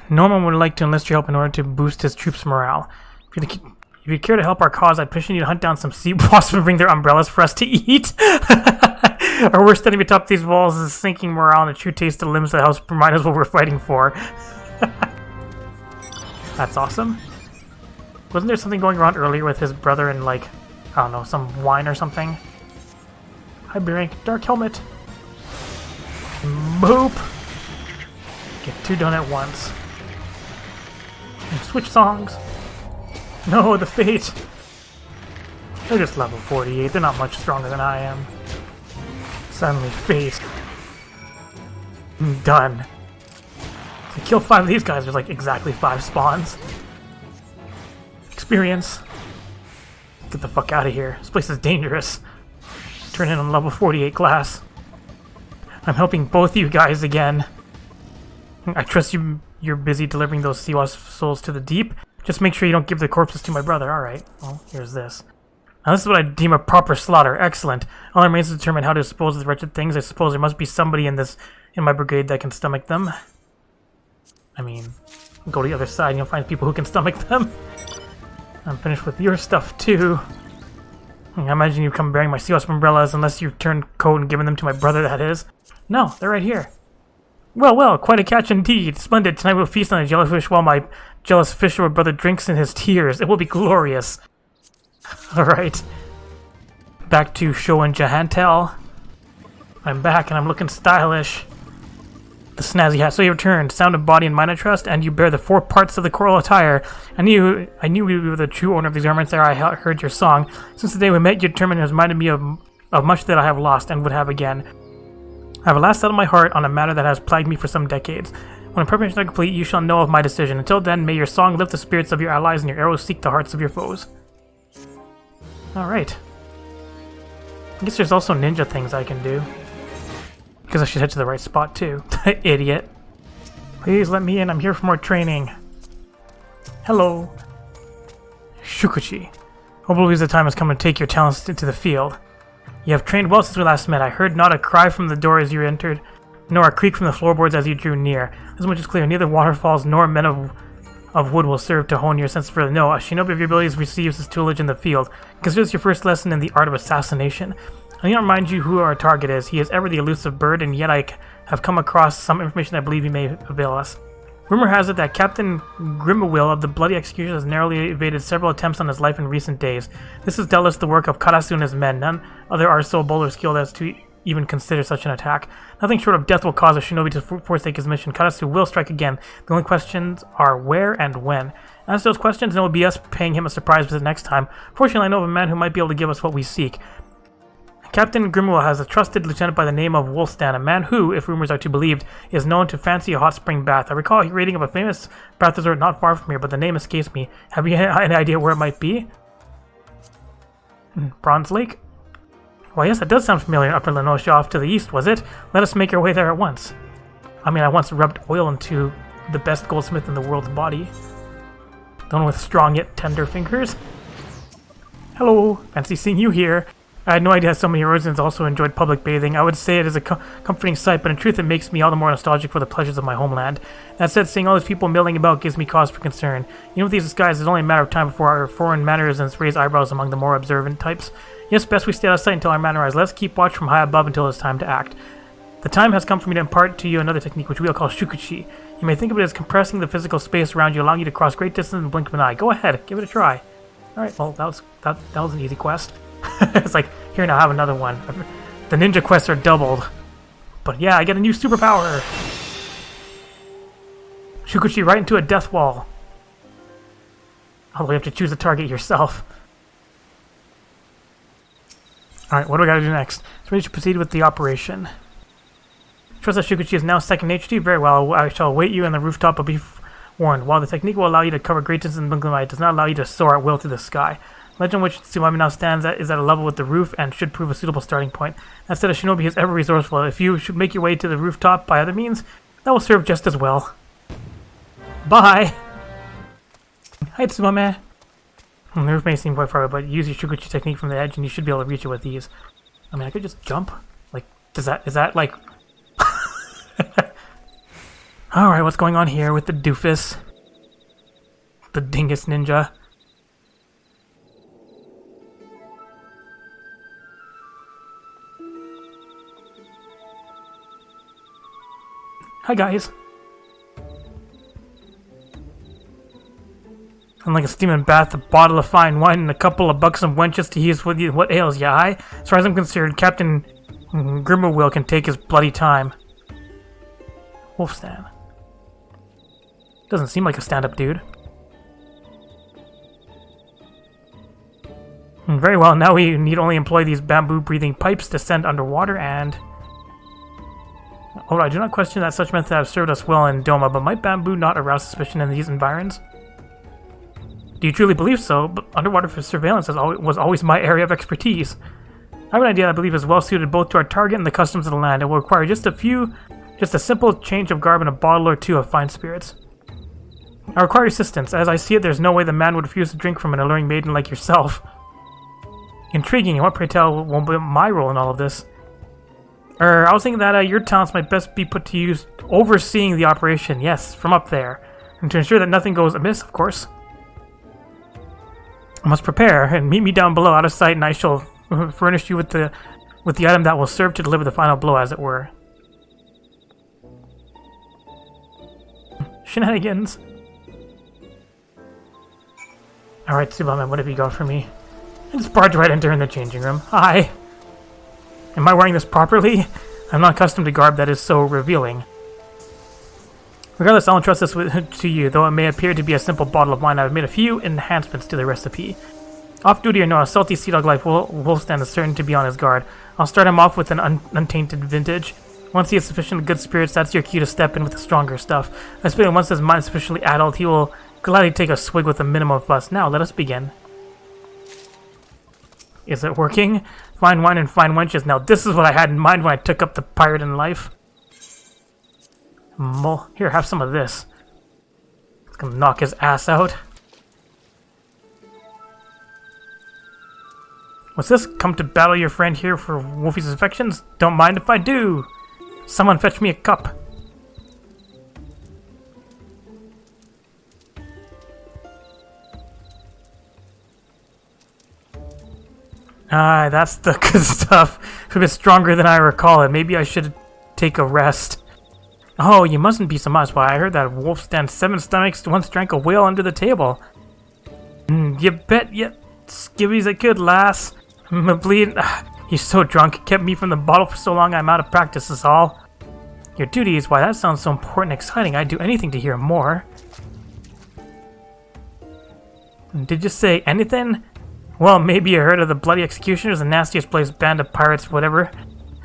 Norman would like to enlist your help in order to boost his troops' morale. If you care to help our cause, I'd petition you to hunt down some sea wasps and bring their umbrellas for us to eat. Our worst enemy atop these walls is sinking morale and a true taste of limbs that helps remind us what we're fighting for. That's awesome. Wasn't there something going on earlier with his brother and, like, I don't know, some wine or something? Hi, Beering. Dark helmet. Boop. Get 2 done at once. Switch songs. No, the fate. They're just level 48. They're not much stronger than I am. Suddenly faced. Done. To kill 5 of these guys, there's like exactly 5 spawns. Experience. Get the fuck out of here. This place is dangerous. Turn in on level 48 class. I'm helping both you guys again. I trust you're busy delivering those sea wasp souls to the deep. Just make sure you don't give the corpses to my brother. Alright, well, here's this. Now this is what I deem a proper slaughter. Excellent. All that remains to determine how to dispose of the wretched things. I suppose there must be somebody in my brigade that can stomach them. I mean, go to the other side and you'll find people who can stomach them. I'm finished with your stuff too. I imagine you come bearing my sea wasp umbrellas unless you've turned coat and given them to my brother, that is. No, they're right here. Well, well, quite a catch indeed. Splendid. Tonight we'll feast on a jellyfish while my jealous fisher brother drinks in his tears. It will be glorious. Alright. Back to show and JEHANTEL. I'm back and I'm looking stylish. The snazzy hat. So you returned, sound of body and mind I trust, and you bear the 4 parts of the coral attire. I knew you were the true owner of these garments ere I heard your song. Since the day we met, your determination has reminded me of much that I have lost and would have again. I have alas set on my heart on a matter that has plagued me for some decades. When preparations are complete, you shall know of my decision. Until then, may your song lift the spirits of your allies and your arrows seek the hearts of your foes. Alright. I guess there's also ninja things I can do. Because I should head to the right spot too. Idiot. Please let me in, I'm here for more training. Hello. Shukuchi. Hope believes the time has come to take your talents into the field. You have trained well since we last met. I heard not a cry from the door as you entered, nor a creak from the floorboards as you drew near. This much is clear, neither waterfalls nor men of wood will serve to hone your sense further. No, a shinobi of your abilities receives his tutelage in the field. Consider this your first lesson in the art of assassination. I need to remind you who our target is. He is ever the elusive bird, and yet I have come across some information I believe he may avail us. Rumor has it that Captain Grimawil of the Bloody Execution has narrowly evaded several attempts on his life in recent days. This is doubtless the work of Karasu and his men. None other are so bold or skilled as to even consider such an attack. Nothing short of death will cause a shinobi to forsake his mission. Karasu will strike again. The only questions are where and when. As to those questions, it will be us paying him a surprise visit next time. Fortunately, I know of a man who might be able to give us what we seek. Captain Grimwell has a trusted lieutenant by the name of Wolfstan, a man who, if rumors are to be believed, is known to fancy a hot spring bath. I recall a rating of a famous bath resort not far from here, but the name escapes me. Have you any idea where it might be? Bronze Lake? Well, yes, that does sound familiar. Upper Lenosha off to the east, was it? Let us make our way there at once. I mean, I once rubbed oil into the best goldsmith in the world's body. The one with strong yet tender fingers. Hello, fancy seeing you here. I had no idea so many residents also enjoyed public bathing. I would say it is a comforting sight, but in truth it makes me all the more nostalgic for the pleasures of my homeland. That said, seeing all these people milling about gives me cause for concern. You know, with these disguises, it's only a matter of time before our foreign mannerisms raise eyebrows among the more observant types. Yes, best we stay out of sight until our manner rise. Let's keep watch from high above until it's time to act. The time has come for me to impart to you another technique which we will call shukuchi. You may think of it as compressing the physical space around you, allowing you to cross great distance in the blink of an eye. Go ahead, give it a try. Alright, well, that was an easy quest. It's like, here now, have another one. The ninja quests are doubled. But yeah, I get a new superpower! Shukuchi right into a death wall. Although you have to choose a target yourself. Alright, what do I gotta do next? So ready to proceed with the operation. Trust that Shukuchi is now second nature to you. Very well, I shall await you on the rooftop, but be warned. While the technique will allow you to cover great distance in the blink of an eye, it does not allow you to soar at will through the sky. Legend which Tsumami now stands at is at a level with the roof and should prove a suitable starting point. That said, a shinobi is ever resourceful. If you should make your way to the rooftop by other means, that will serve just as well. Bye! Hi, Tsumame. The roof may seem quite far away, but use your Shukuchi technique from the edge and you should be able to reach it with ease. I mean, I could just jump? Like, is that like... Alright, what's going on here with the doofus? The dingus ninja. Hi guys. Unlike a steaming bath, a bottle of fine wine, and a couple of buxom wenches to ease with you what ails ya, aye? As far as I'm concerned, Captain Grimmerwill can take his bloody time. Wolfstan. Doesn't seem like a stand-up dude. Very well, now we need only employ these bamboo-breathing pipes to send underwater and... Oh, I do not question that such methods have served us well in Doma, but might bamboo not arouse suspicion in these environs? Do you truly believe so? But underwater surveillance was always my area of expertise. I have an idea I believe is well suited both to our target and the customs of the land. It will require just a simple change of garb and a bottle or two of fine spirits. I require assistance. As I see it, there's no way the man would refuse to drink from an alluring maiden like yourself. Intriguing, and what, pray tell, will be my role in all of this? I was thinking that your talents might best be put to use overseeing the operation, yes, from up there. And to ensure that nothing goes amiss, of course. I must prepare, and meet me down below out of sight, and I shall furnish you with the item that will serve to deliver the final blow, as it were. Shenanigans. Alright, Tsubame, what have you got for me? I just barge right into her in the changing room. Hi! Am I wearing this properly? I'm not accustomed to garb that is so revealing. Regardless, I'll entrust this to you, though it may appear to be a simple bottle of wine. I've made a few enhancements to the recipe. Off-duty or no, a salty sea dog like Wolfstand is certain to be on his guard. I'll start him off with an untainted vintage. Once he has sufficient good spirits, that's your cue to step in with the stronger stuff. I suppose once his mind is sufficiently addled, he will gladly take a swig with a minimum of fuss. Now, let us begin. Is it working? Fine wine and fine wenches. Now, this is what I had in mind when I took up the pirate in life. Here, have some of this. It's gonna knock his ass out. What's this? Come to battle your friend here for Wolfie's affections? Don't mind if I do. Someone fetch me a cup. Ah, that's the good stuff. It's a bit stronger than I recall it. Maybe I should take a rest. Oh, you mustn't be so much. Why, I heard that Wolfstand 7 stomachs once drank a whale under the table. You bet you skivvies I could, lass. Bleed. He's so drunk, it kept me from the bottle for so long I'm out of practice is all. Your duties? Why, that sounds so important and exciting. I'd do anything to hear more. Did you say anything? Well, maybe you heard of the Bloody Executioners, the nastiest place band of pirates, whatever,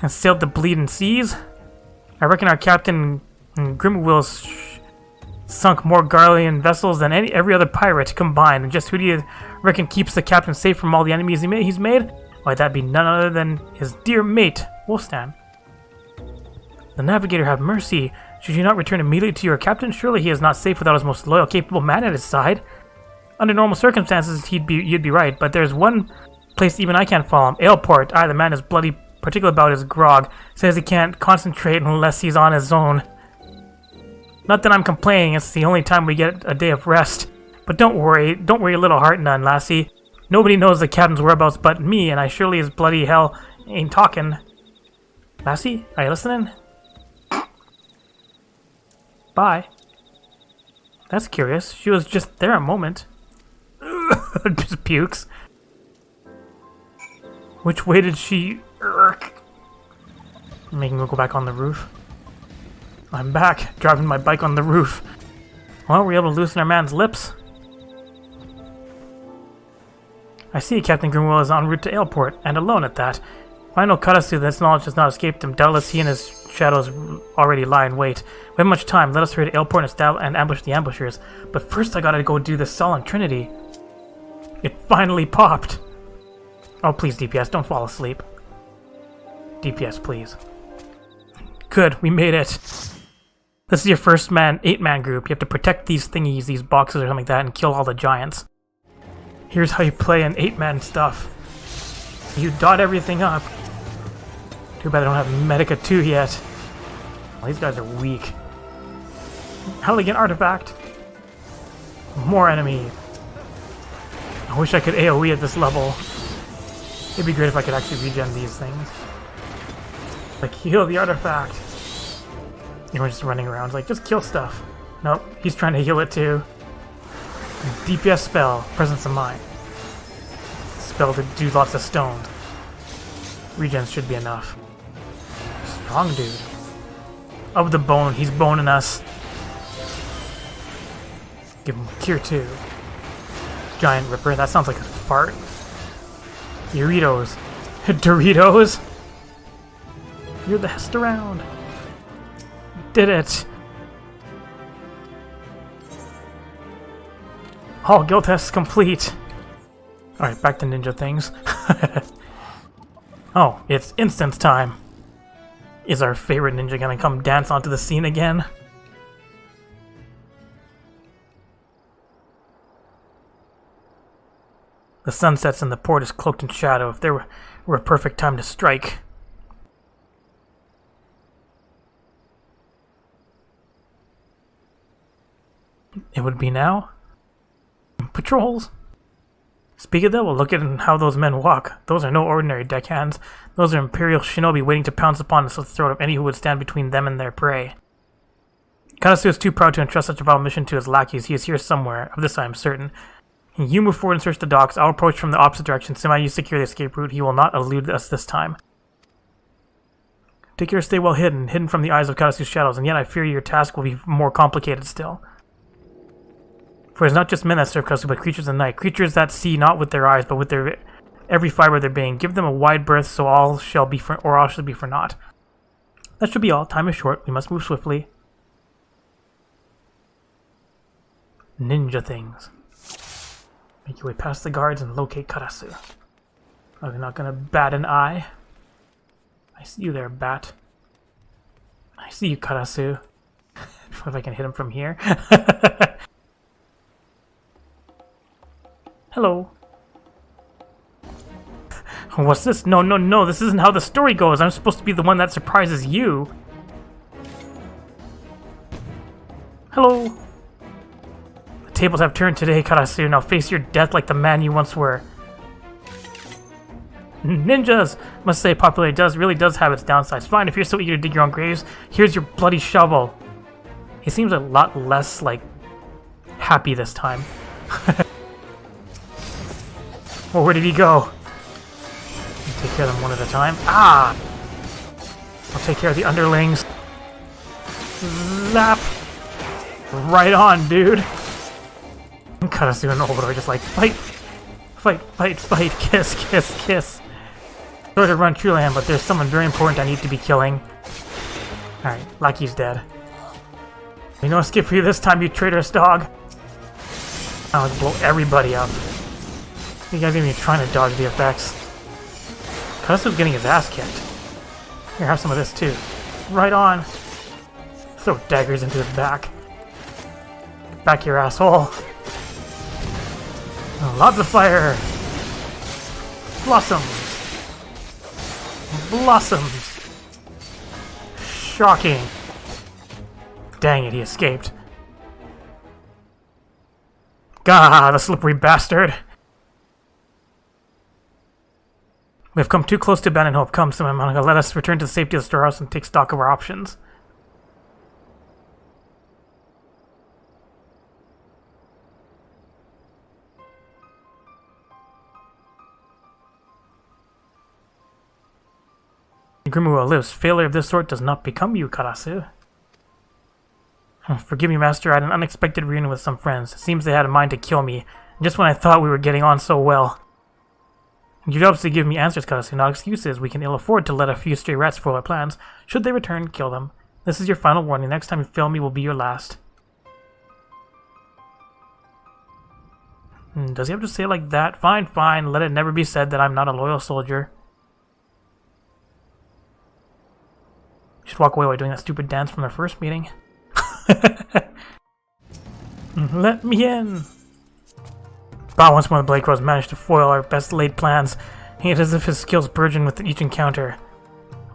and sailed the bleeding seas? I reckon our captain Grimwill's sunk more Garlean vessels than every other pirate combined. And just who do you reckon keeps the captain safe from all the enemies he's made? Why, that'd be none other than his dear mate, Wolfstand. The navigator have mercy. Should you not return immediately to your captain? Surely he is not safe without his most loyal, capable man at his side. Under normal circumstances, you'd be right, but there's one place even I can't follow him. Aleport. The man is bloody particular about his grog. Says he can't concentrate unless he's on his own. Not that I'm complaining, it's the only time we get a day of rest. But don't worry your little heart none, lassie. Nobody knows the captain's whereabouts but me, and I surely as bloody hell ain't talking. Lassie, are you listening? Bye. That's curious. She was just there a moment. Just pukes. Which way did she... Making me go back on the roof. I'm back, driving my bike on the roof. Well, we're able to loosen our man's lips. I see Captain Grimwell is en route to Aleport, and alone at that. If I know Karasu, this knowledge has not escaped him. Doubtless he and his shadows already lie in wait. We have much time. Let us hurry to Aleport and ambush the ambushers. But first I gotta go do the Solemn Trinity. It finally popped! Oh, please, DPS, don't fall asleep. DPS, please. Good, we made it. This is your first 8-man group. You have to protect these thingies, these boxes or something like that, and kill all the giants. Here's how you play an 8-man stuff. You dot everything up. Too bad I don't have Medica 2 yet. Well, these guys are weak. Elegant artifact. More enemy. I wish I could AoE at this level. It'd be great if I could actually regen these things. Like, heal the artifact. And we're just running around. It's like, just kill stuff. Nope, he's trying to heal it too. DPS spell, presence of mind. Spell to do lots of stones. Regens should be enough. Strong dude. Of the bone, he's boning us. Give him Cure 2. Giant Ripper, that sounds like a fart. Doritos. Doritos? You're the best around. Did it. All Guildhest complete. Alright, back to ninja things. Oh, it's instance time. Is our favorite ninja gonna come dance onto the scene again? The sun sets and the port is cloaked in shadow. If there were a perfect time to strike. It would be now. Patrols. Speak of that, we'll look at how those men walk. Those are no ordinary deckhands. Those are Imperial shinobi waiting to pounce upon the throat of any who would stand between them and their prey. Karasu is too proud to entrust such a vile mission to his lackeys. He is here somewhere. Of this I am certain. You move forward and search the docks. I'll approach from the opposite direction. Sima, you secure the escape route. He will not elude us this time. Take care to stay well hidden from the eyes of Karasu's shadows, and yet I fear your task will be more complicated still. For it's not just men that serve Karasu, but creatures in the night. Creatures that see not with their eyes, but with their every fiber of their being. Give them a wide berth, so all shall be for naught. That should be all. Time is short. We must move swiftly. Ninja things. Make your way past the guards and locate Karasu. Are they not gonna bat an eye? I see you there, bat. I see you, Karasu. If I can hit him from here. Hello. What's this? No, this isn't how the story goes. I'm supposed to be the one that surprises you. Hello. The tables have turned today, Karasu. Now face your death like the man you once were. Ninjas! Must say popularity really does have its downsides. Fine, if you're so eager to dig your own graves, here's your bloody shovel. He seems a lot less, like, happy this time. Well, where did he go? Take care of them one at a time. Ah! I'll take care of the underlings. Zap! Right on, dude! Karasu and Obito are just like, fight! Fight, fight, fight, kiss, kiss, kiss. Sorry to run True Land, but there's someone very important I need to be killing. Alright, Lucky's dead. No escape for you this time, you traitorous dog. I'll just blow everybody up. You guys aren't even trying to dodge the effects. Karasu's getting his ass kicked. Here, have some of this too. Right on. Throw daggers into his back. Back your asshole. Oh, lots of fire. Blossoms. Blossoms. Shocking. Dang it, he escaped. Gah, the slippery bastard. We have come too close to abandon hope. Come, Monica, let us return to the safety of the storehouse and take stock of our options. Grimua lives. Failure of this sort does not become you, Karasu. Forgive me, Master. I had an unexpected reunion with some friends. It seems they had in mind to kill me, just when I thought we were getting on so well. You'd obviously give me answers, Karasu, not excuses. We can ill afford to let a few stray rats foil our plans. Should they return, kill them. This is your final warning. Next time you fail me will be your last. Does he have to say it like that? Fine, fine. Let it never be said that I'm not a loyal soldier. Should walk away while doing that stupid dance from their first meeting. Let me in! But once more the Blade Crows managed to foil our best laid plans, it is as if his skills burgeon with each encounter.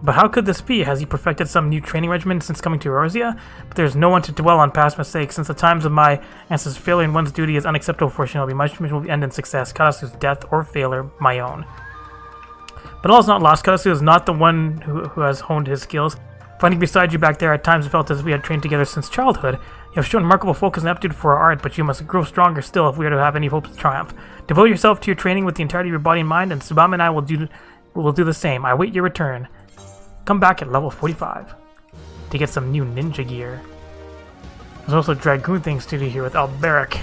But how could this be? Has he perfected some new training regimen since coming to Eorzea? But there is no one to dwell on past mistakes. Since the times of my ancestors' failure in one's duty is unacceptable for Shinobi, my mission will end in success. Karasu's death or failure, my own. But all is not lost. Karasu is not the one who has honed his skills. Finding beside you back there, at times it felt as if we had trained together since childhood. You have shown remarkable focus and aptitude for our art, but you must grow stronger still if we are to have any hopes of triumph. Devote yourself to your training with the entirety of your body and mind, and Tsubame and I will do the same. I await your return. Come back at level 45 to get some new ninja gear. There's also dragoon things to do here with Alberic.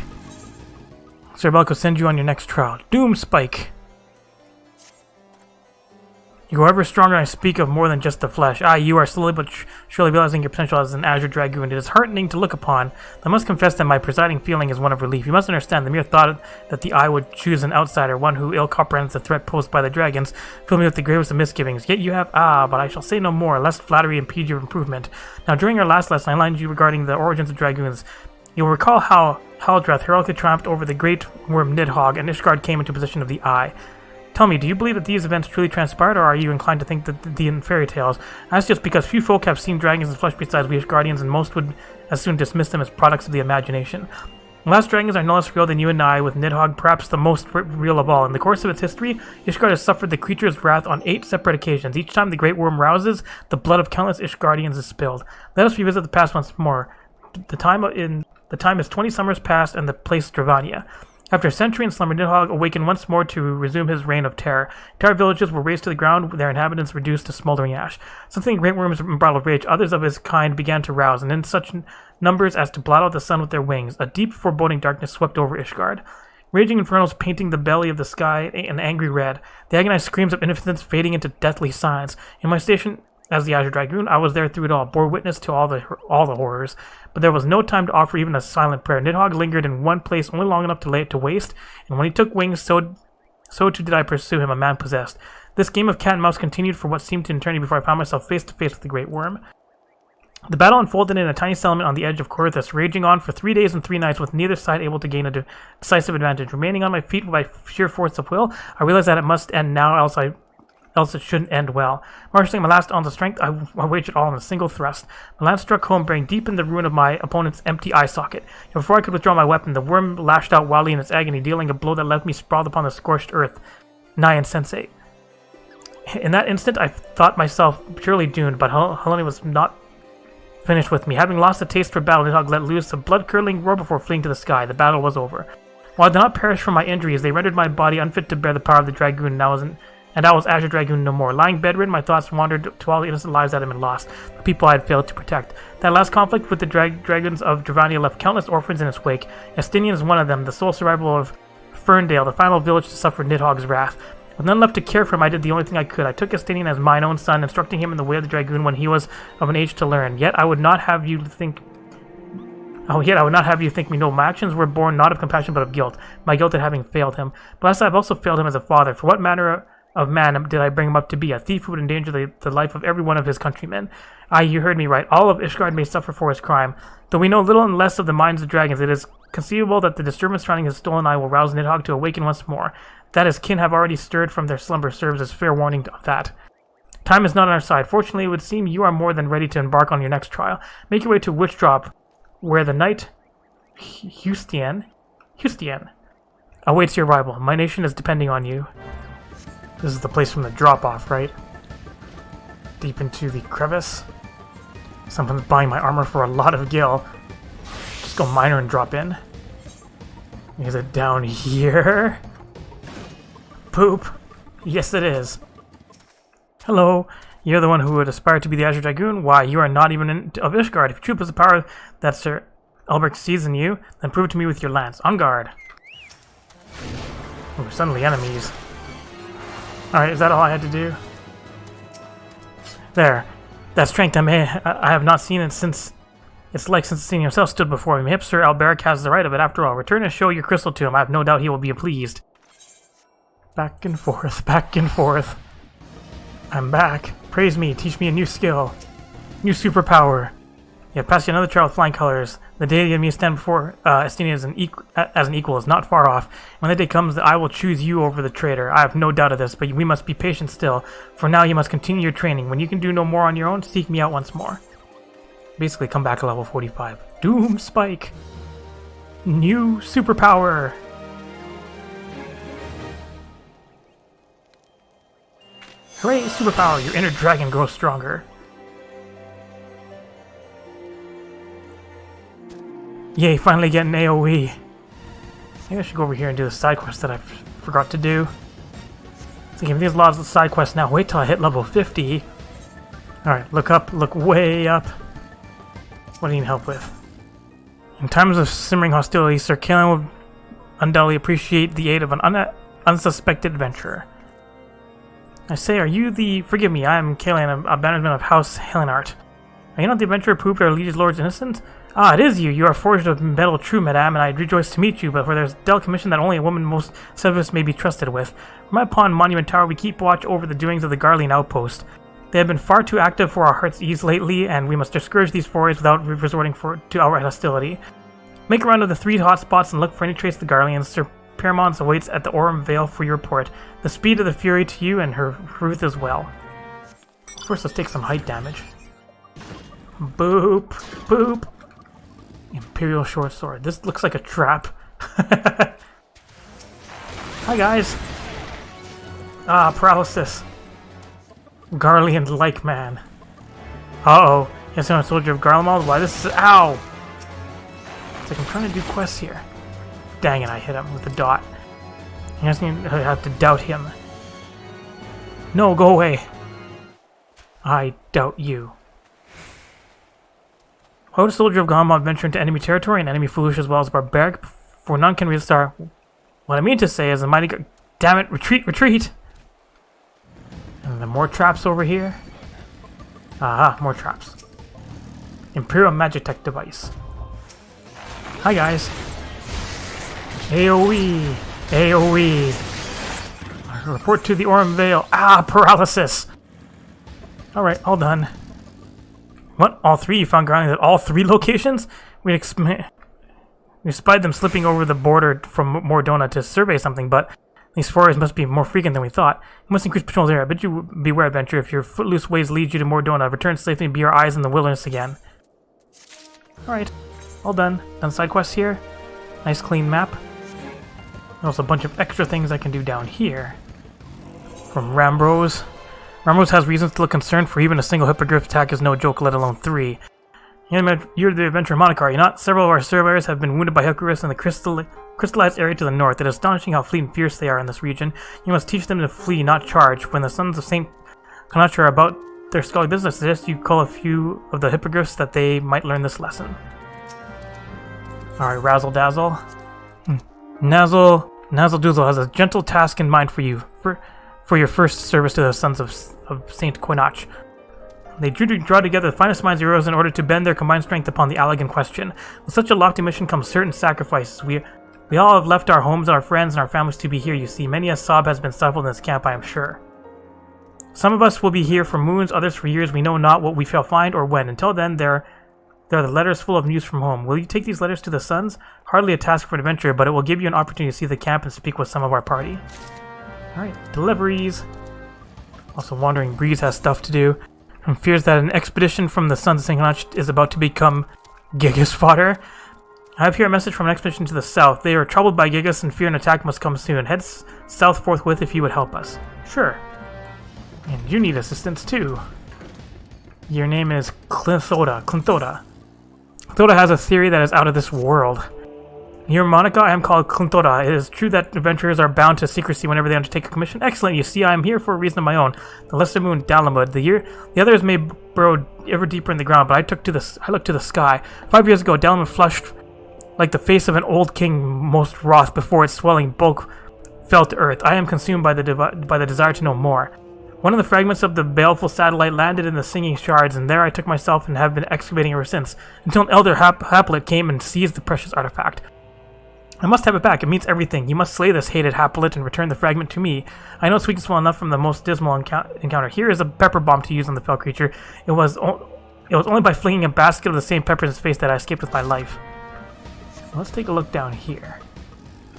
Sir Belk will send you on your next trial. Doom Spike! You are ever stronger, I speak of more than just the flesh. You are slowly but surely realizing your potential as an Azure Dragoon. It is heartening to look upon. I must confess that my presiding feeling is one of relief. You must understand, the mere thought that the eye would choose an outsider, one who ill comprehends the threat posed by the dragons, fill me with the gravest of misgivings. Yet you have, but I shall say no more, lest flattery impede your improvement. Now, during our last lesson, I enlightened you regarding the origins of dragoons. You'll recall how Haldrath heroically triumphed over the great worm Nidhogg, and Ishgard came into possession of the eye. Tell me, do you believe that these events truly transpired, or are you inclined to think that in fairy tales? That's just because few folk have seen dragons in flesh besides we guardians, and most would as soon dismiss them as products of the imagination. The last dragons are no less real than you and I, with Nidhogg perhaps the most real of all. In the course of its history, Ishgard has suffered the creature's wrath on 8 separate occasions. Each time the great worm rouses, the blood of countless Ishgardians is spilled. Let us revisit the past once more. The time is 20 summers past, and the place Dravania. After a century in slumber, Nidhogg awakened once more to resume his reign of terror. Entire villages were razed to the ground, their inhabitants reduced to smoldering ash. Some think great worms embroiled with rage, others of his kind began to rouse, and in such numbers as to blot out the sun with their wings. A deep, foreboding darkness swept over Ishgard. Raging infernos painting the belly of the sky an angry red, the agonized screams of innocence fading into deathly silence. In my station as the Azure Dragoon, I was there through it all, bore witness to all the horrors. But there was no time to offer even a silent prayer. Nidhogg lingered in one place only long enough to lay it to waste, and when he took wings, so too did I pursue him, a man possessed. This game of cat and mouse continued for what seemed an eternity before I found myself face to face with the Great Worm. The battle unfolded in a tiny settlement on the edge of Guildhest, raging on for 3 days and 3 nights with neither side able to gain a decisive advantage. Remaining on my feet by sheer force of will, I realized that it must end now, else it shouldn't end well. Marshalling my last ounce of strength, I waged it all in a single thrust. My lance struck home, bearing deep in the ruin of my opponent's empty eye socket. And before I could withdraw my weapon, the worm lashed out wildly in its agony, dealing a blow that left me sprawled upon the scorched earth, nigh insensate. In that instant, I thought myself surely doomed, but Helene was not finished with me. Having lost a taste for battle, Nidhogg let loose a blood-curdling roar before fleeing to the sky. The battle was over. While I did not perish from my injuries, they rendered my body unfit to bear the power of the Dragoon, and I was Azure Dragoon no more. Lying bedridden, my thoughts wandered to all the innocent lives that had been lost, the people I had failed to protect. That last conflict with the dragons of Dravania left countless orphans in its wake. Estinian is one of them, the sole survivor of Ferndale, the final village to suffer Nidhogg's wrath. With none left to care for him, I did the only thing I could. I took Estinian as mine own son, instructing him in the way of the Dragoon when he was of an age to learn. Yet I would not have you think me noble. My actions were born not of compassion but of guilt. My guilt at having failed him. But last I have also failed him as a father. For what manner of man did I bring him up to be? A thief who would endanger the life of every one of his countrymen. Aye, you heard me right. All of Ishgard may suffer for his crime. Though we know little and less of the minds of dragons, it is conceivable that the disturbance surrounding his stolen eye will rouse Nidhogg to awaken once more. That his kin have already stirred from their slumber serves as fair warning of that. Time is not on our side. Fortunately, it would seem you are more than ready to embark on your next trial. Make your way to Witch Drop, where the knight Hustian awaits your arrival. My nation is depending on you. This is the place from the drop-off, right? Deep into the crevice. Someone's buying my armor for a lot of gil. Just go minor and drop in. Is it down here? Poop. Yes, it is. Hello. You're the one who would aspire to be the Azure Dragoon? Why, you are not even of Ishgard. If you truly possess the power that Sir Albrecht sees in you, then prove it to me with your lance. On guard. Ooh, suddenly enemies. Alright, is that all I had to do? There. That strength I have not seen it since... It's like since seeing yourself stood before him. Hip Sir Alberic has the right of it after all. Return and show your crystal to him. I have no doubt he will be pleased. Back and forth, back and forth. I'm back. Praise me, teach me a new skill. New superpower. You have passed another trial with flying colors. The day the enemy stand before Estinian as an equal is not far off. When that day comes, I will choose you over the traitor. I have no doubt of this, but we must be patient still. For now, you must continue your training. When you can do no more on your own, seek me out once more. Basically, come back to level 45. Doom Spike. New superpower. Hooray, superpower! Your inner dragon grows stronger. Yay, finally getting AoE. Maybe I should go over here and do the side quest that I forgot to do. So give me these lots of side quests now. Wait till I hit level 50. Alright, look up, look way up. What do you need help with? In times of simmering hostility, Sir Kaelin would undoubtedly appreciate the aid of an unsuspected adventurer. I say, are you the... Forgive me, I am Kaelin, a bannerman of House Helenart. Are you not the adventurer proved our liege lord's innocence? Ah, it is you! You are forged of metal true, madame, and I rejoice to meet you, but for there's a delicate mission that only a woman most Serveth may be trusted with. From my pawn Monument Tower, we keep watch over the doings of the Garlean outpost. They have been far too active for our heart's ease lately, and we must discourage these forays without resorting to outright hostility. Make a round of the 3 hotspots and look for any trace of the Garleans. Sir Paramount awaits at the Orem Vale for your report. The speed of the Fury to you and her Ruth as well. First, let's take some height damage. Boop, boop. Imperial short sword. This looks like a trap. Hi guys. Ah, paralysis. Garlean-like man. Uh-oh. Yes, I'm a soldier of Garlemald. Why this is... Ow! It's like I'm trying to do quests here. Dang it, I hit him with the dot. I have to doubt him. No, go away. I doubt you. Why would a soldier of Gama venture into enemy territory and enemy foolish as well as barbaric? For none can resist our... What I mean to say is the mighty... Damn it, retreat, retreat! And then more traps over here. Aha, more traps. Imperial Magitech device. Hi guys. AoE! AoE! Report to the Orm Vale. Ah, paralysis! Alright, all done. What? All three? You found grounding at all three locations? We spied them slipping over the border from Mordona to survey something, but these forays must be more frequent than we thought. We must increase patrols there. I bid you beware, adventurer. If your footloose ways lead you to Mordona, return safely and be our eyes in the wilderness again. Alright, all done. Done side quests here. Nice clean map. And also a bunch of extra things I can do down here. From Rambros. Rambros has reasons to look concerned, for even a single Hippogryph attack is no joke, let alone 3. You're the adventurer Monaco, are you not? Several of our surveyors have been wounded by Hippogryphs in the crystallized area to the north. It is astonishing how fleet and fierce they are in this region. You must teach them to flee, not charge. When the sons of Saint Connacht are about their scully business, I suggest you call a few of the Hippogryphs that they might learn this lesson. Alright, Razzle Dazzle. Nazzle Doozle has a gentle task in mind for you, for your first service to the sons of Saint Connacht. They draw together the finest minds of heroes in order to bend their combined strength upon the Alleg in question. With such a lofty mission comes certain sacrifices. We all have left our homes, our friends, and our families to be here, you see. Many a sob has been stifled in this camp, I am sure. Some of us will be here for moons, others for years. We know not what we shall find or when. Until then, there are the letters full of news from home. Will you take these letters to the sons? Hardly a task for an adventurer, but it will give you an opportunity to see the camp and speak with some of our party. Alright, deliveries. Also, Wandering Breeze has stuff to do. And fears that an expedition from the Sons of St. Connacht is about to become Gigas fodder. I have here a message from an expedition to the south. They are troubled by Gigas and fear an attack must come soon. Head south forthwith if you would help us. Sure. And you need assistance too. Your name is Clinthoda. Clinthoda has a theory that is out of this world. Here in Monaco, I am called Clinthoda. It is true that adventurers are bound to secrecy whenever they undertake a commission. Excellent, you see, I am here for a reason of my own. The lesser moon, Dalamud. The others may burrow ever deeper in the ground, but I looked to the sky. 5 years ago, Dalamud flushed like the face of an old king most wroth before its swelling bulk fell to earth. I am consumed by the desire to know more. One of the fragments of the baleful satellite landed in the singing shards, and there I took myself and have been excavating ever since, until an elder Haplet came and seized the precious artifact. I must have it back. It means everything. You must slay this hated Haplet and return the fragment to me. I know its weakness well enough from the most dismal encounter. Here is a pepper bomb to use on the fell creature. It was only by flinging a basket of the same pepper in his face that I escaped with my life. Let's take a look down here.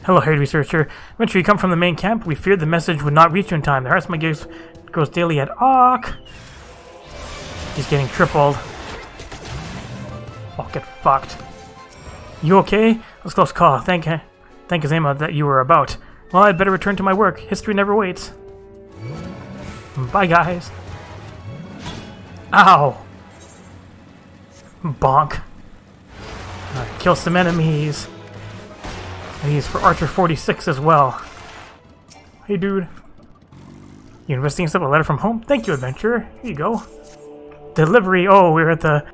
Hello, Harried Researcher. When you come from the main camp, we feared the message would not reach you in time. The heart of my gaze grows daily at Auk. He's getting tripled. I'll get fucked. You okay? Let's close call. Thank Azema that you were about. Well, I'd better return to my work. History never waits. Bye, guys. Ow! Bonk. Kill some enemies. And he's for Archer 46 as well. Hey, dude. You investigating stuff? A letter from home? Thank you, adventurer. Here you go. Delivery. Oh, we're at the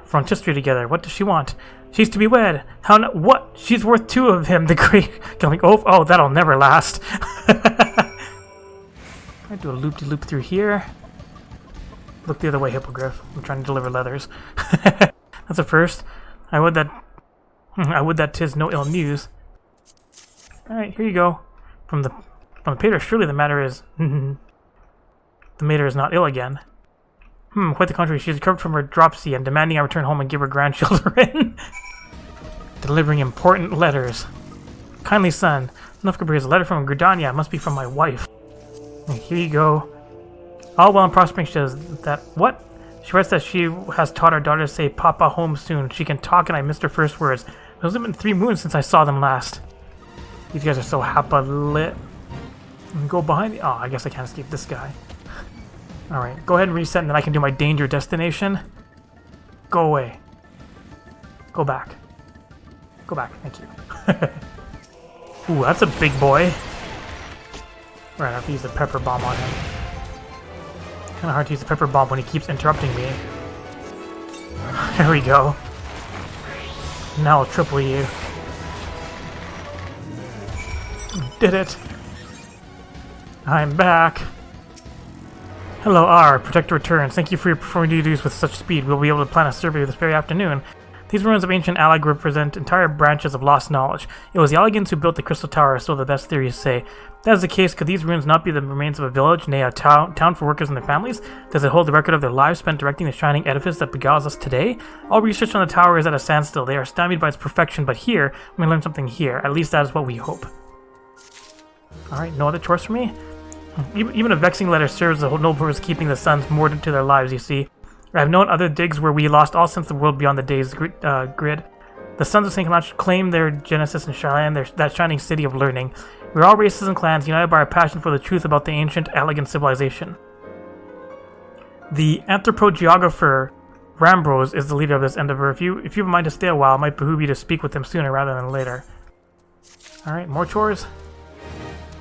frontistery together. What does she want? She's to be wed. How? What? She's worth 2 of him. The great coming. Oh, that'll never last. I do a loop-de-loop through here. Look the other way, Hippogryph. I'm trying to deliver leathers. That's a first. I would that 'tis no ill news. All right, here you go. From the pater. Surely the matter is the mater is not ill again. Quite the contrary. She is recovered from her dropsy and demanding I return home and give her grandchildren. Delivering important letters. Kindly son, Nufkabri is a letter from Gridania. It must be from my wife. And here you go. All well and prospering. She says that what? She writes that she has taught her daughter to say Papa home soon. She can talk and I missed her first words. It hasn't been 3 moons since I saw them last. These guys are so lit. Go behind the... Oh, I guess I can't escape this guy. Alright, go ahead and reset and then I can do my danger destination. Go away. Go back. Go back, thank you. Ooh, that's a big boy. Right, I have to use the pepper bomb on him. Kinda hard to use the pepper bomb when he keeps interrupting me. There we go. Now I'll triple you. Did it. I'm back. Hello, R. Protector returns. Thank you for your performing duties with such speed. We'll be able to plan a survey this very afternoon. These ruins of ancient Alag represent entire branches of lost knowledge. It was the Alagans who built the Crystal Tower, so the best theories say. If that is the case, could these ruins not be the remains of a village, nay, a town for workers and their families? Does it hold the record of their lives spent directing the shining edifice that beguiles us today? All research on the tower is at a standstill. They are stymied by its perfection, but here, we learn something here. At least that is what we hope. Alright, no other chores for me? Even a vexing letter serves the noble purpose of keeping the suns moored into their lives, you see. I have known other digs where we lost all sense of the world beyond the day's grid. The sons of St. Kalach claim their genesis in Cheyenne, that shining city of learning. We are all races and clans, united by our passion for the truth about the ancient, elegant civilization. The anthropogeographer Rambrose is the leader of this endeavor. If you have a mind to stay a while, it might behoove you to speak with him sooner rather than later. Alright, more chores?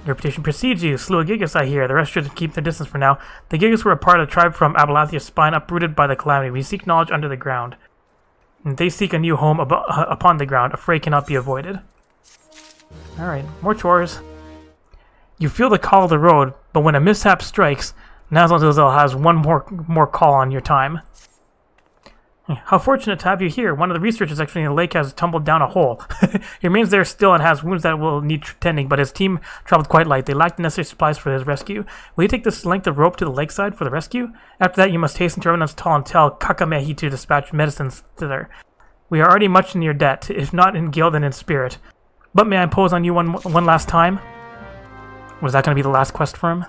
Your reputation precedes you. Slew a Gigas, I hear. The rest should keep their distance for now. The Gigas were a part of the tribe from Abalathia's spine, uprooted by the calamity. We seek knowledge under the ground. And they seek a new home upon the ground. A fray cannot be avoided. Alright, more chores. You feel the call of the road, but when a mishap strikes, Nazal has one more call on your time. How fortunate to have you here. One of the researchers actually in the lake has tumbled down a hole. He remains there still and has wounds that will need tending, but his team traveled quite light. They lacked the necessary supplies for his rescue. Will you take this length of rope to the lakeside for the rescue? After that, you must hasten to Revenant's Tall and tell Kakamehi to dispatch medicines thither. We are already much in your debt, if not in guild and in spirit. But may I impose on you one last time? Was that going to be the last quest for him?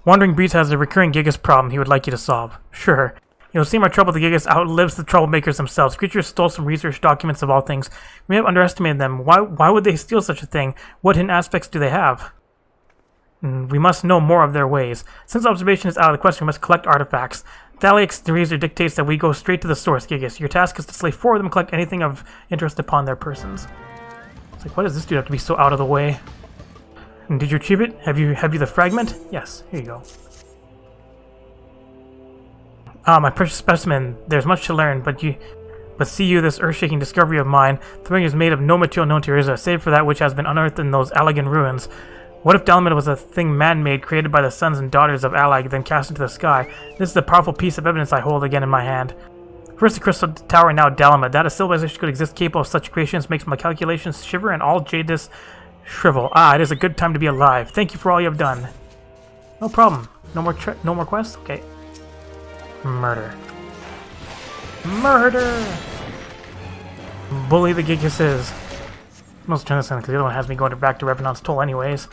Wandering Breeze has a recurring Gigas problem he would like you to solve. Sure. It would seem our trouble to Gigas outlives the troublemakers themselves. Creatures stole some research documents of all things. We may have underestimated them. Why would they steal such a thing? What hidden aspects do they have? We must know more of their ways. Since observation is out of the question, we must collect artifacts. Thaliax Razor dictates that we go straight to the source, Gigas. Your task is to slay 4 of them and collect anything of interest upon their persons. It's like, why does this dude have to be so out of the way? And did you achieve it? Have you the fragment? Yes, here you go. Ah, my precious specimen, there's much to learn, but see you, this earth-shaking discovery of mine. The ring is made of no material known to Rizza, save for that which has been unearthed in those Alagan ruins. What if Dalaman was a thing man-made, created by the sons and daughters of Alag, then cast into the sky? This is a powerful piece of evidence I hold again in my hand. First the Crystal Tower, now Dalaman. That a civilization could exist capable of such creations makes my calculations shiver and all Jadis shrivel. Ah, it is a good time to be alive. Thank you for all you have done. No problem. No more quests? Okay. Murder. Murder! Bully the Gigases. Let's turn this in because the other one has me going back to Revenant's Toll anyways.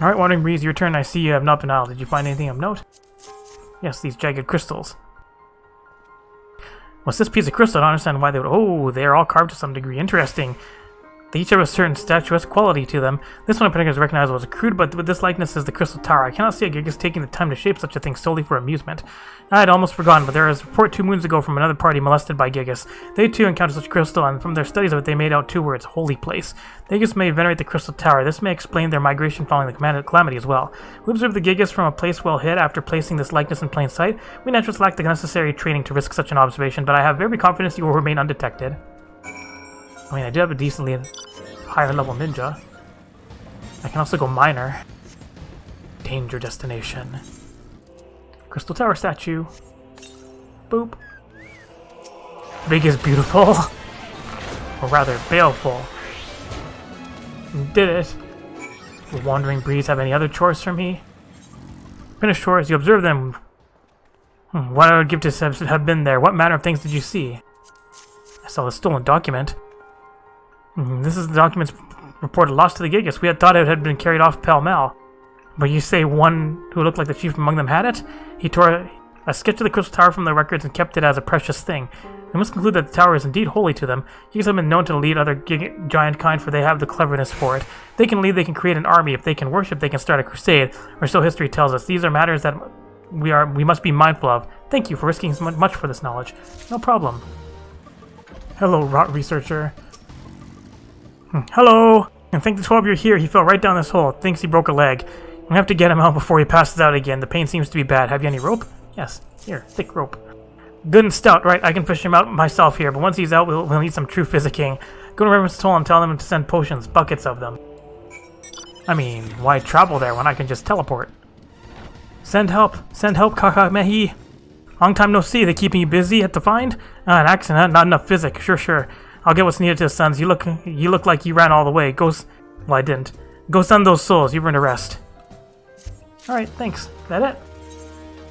Alright, Wandering Breeze, your turn. I see you have not been out. Did you find anything of note? Yes, these jagged crystals. What's this piece of crystal? I don't understand why they would... Oh, they're all carved to some degree. Interesting. They each have a certain statuesque quality to them. This one in particular is recognizable as crude, but with this likeness is the Crystal Tower. I cannot see a Gigas taking the time to shape such a thing solely for amusement. I had almost forgotten, but there was a report 2 moons ago from another party molested by Gigas. They too encountered such crystal, and from their studies of it they made out 2 words, holy place. The Gigas may venerate the Crystal Tower. This may explain their migration following the calamity as well. We observed the Gigas from a place well hid after placing this likeness in plain sight. We naturally lack the necessary training to risk such an observation, but I have every confidence you will remain undetected. I mean, I do have a decently higher level ninja. I can also go minor. Danger destination. Crystal Tower statue. Boop. Big is beautiful. Or rather, baleful. Did it. Will Wandering Breeze have any other chores for me? Finish chores. You observe them. What I would give to have been there. What manner of things did you see? I saw a stolen document. This is the documents reported lost to the Gigas. We had thought it had been carried off pell-mell. But you say one who looked like the chief among them had it? He tore a sketch of the Crystal Tower from the records and kept it as a precious thing. We must conclude that the tower is indeed holy to them. Gigas have been known to lead other giant kind, for they have the cleverness for it. They can lead, they can create an army. If they can worship, they can start a crusade. Or so history tells us. These are matters that we must be mindful of. Thank you for risking so much for this knowledge. No problem. Hello, rot researcher. Hello! I think the 12 you're here, he fell right down this hole. Thinks he broke a leg. I have to get him out before he passes out again. The pain seems to be bad. Have you any rope? Yes. Here, thick rope. Good and stout, right? I can fish him out myself here, but once he's out, we'll need some true physicking. Go to Reverend's Toll and tell them to send potions, buckets of them. I mean, why travel there when I can just teleport? Send help, Kaka Mehi. Long time no see, they keeping you busy at the find? An accident, not enough physic. Sure. I'll get what's needed to the sons. You look like you ran all the way. Well, I didn't. Go send those souls, you've earned a rest. Alright, thanks. Is that it?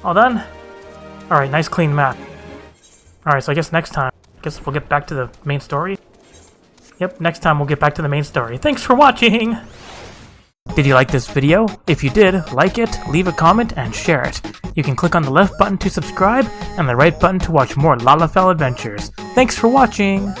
All done? Alright, nice clean map. Alright, so I guess next time, we'll get back to the main story? Yep, next time we'll get back to the main story. Thanks for watching! Did you like this video? If you did, like it, leave a comment, and share it. You can click on the left button to subscribe, and the right button to watch more Lalafell adventures. Thanks for watching!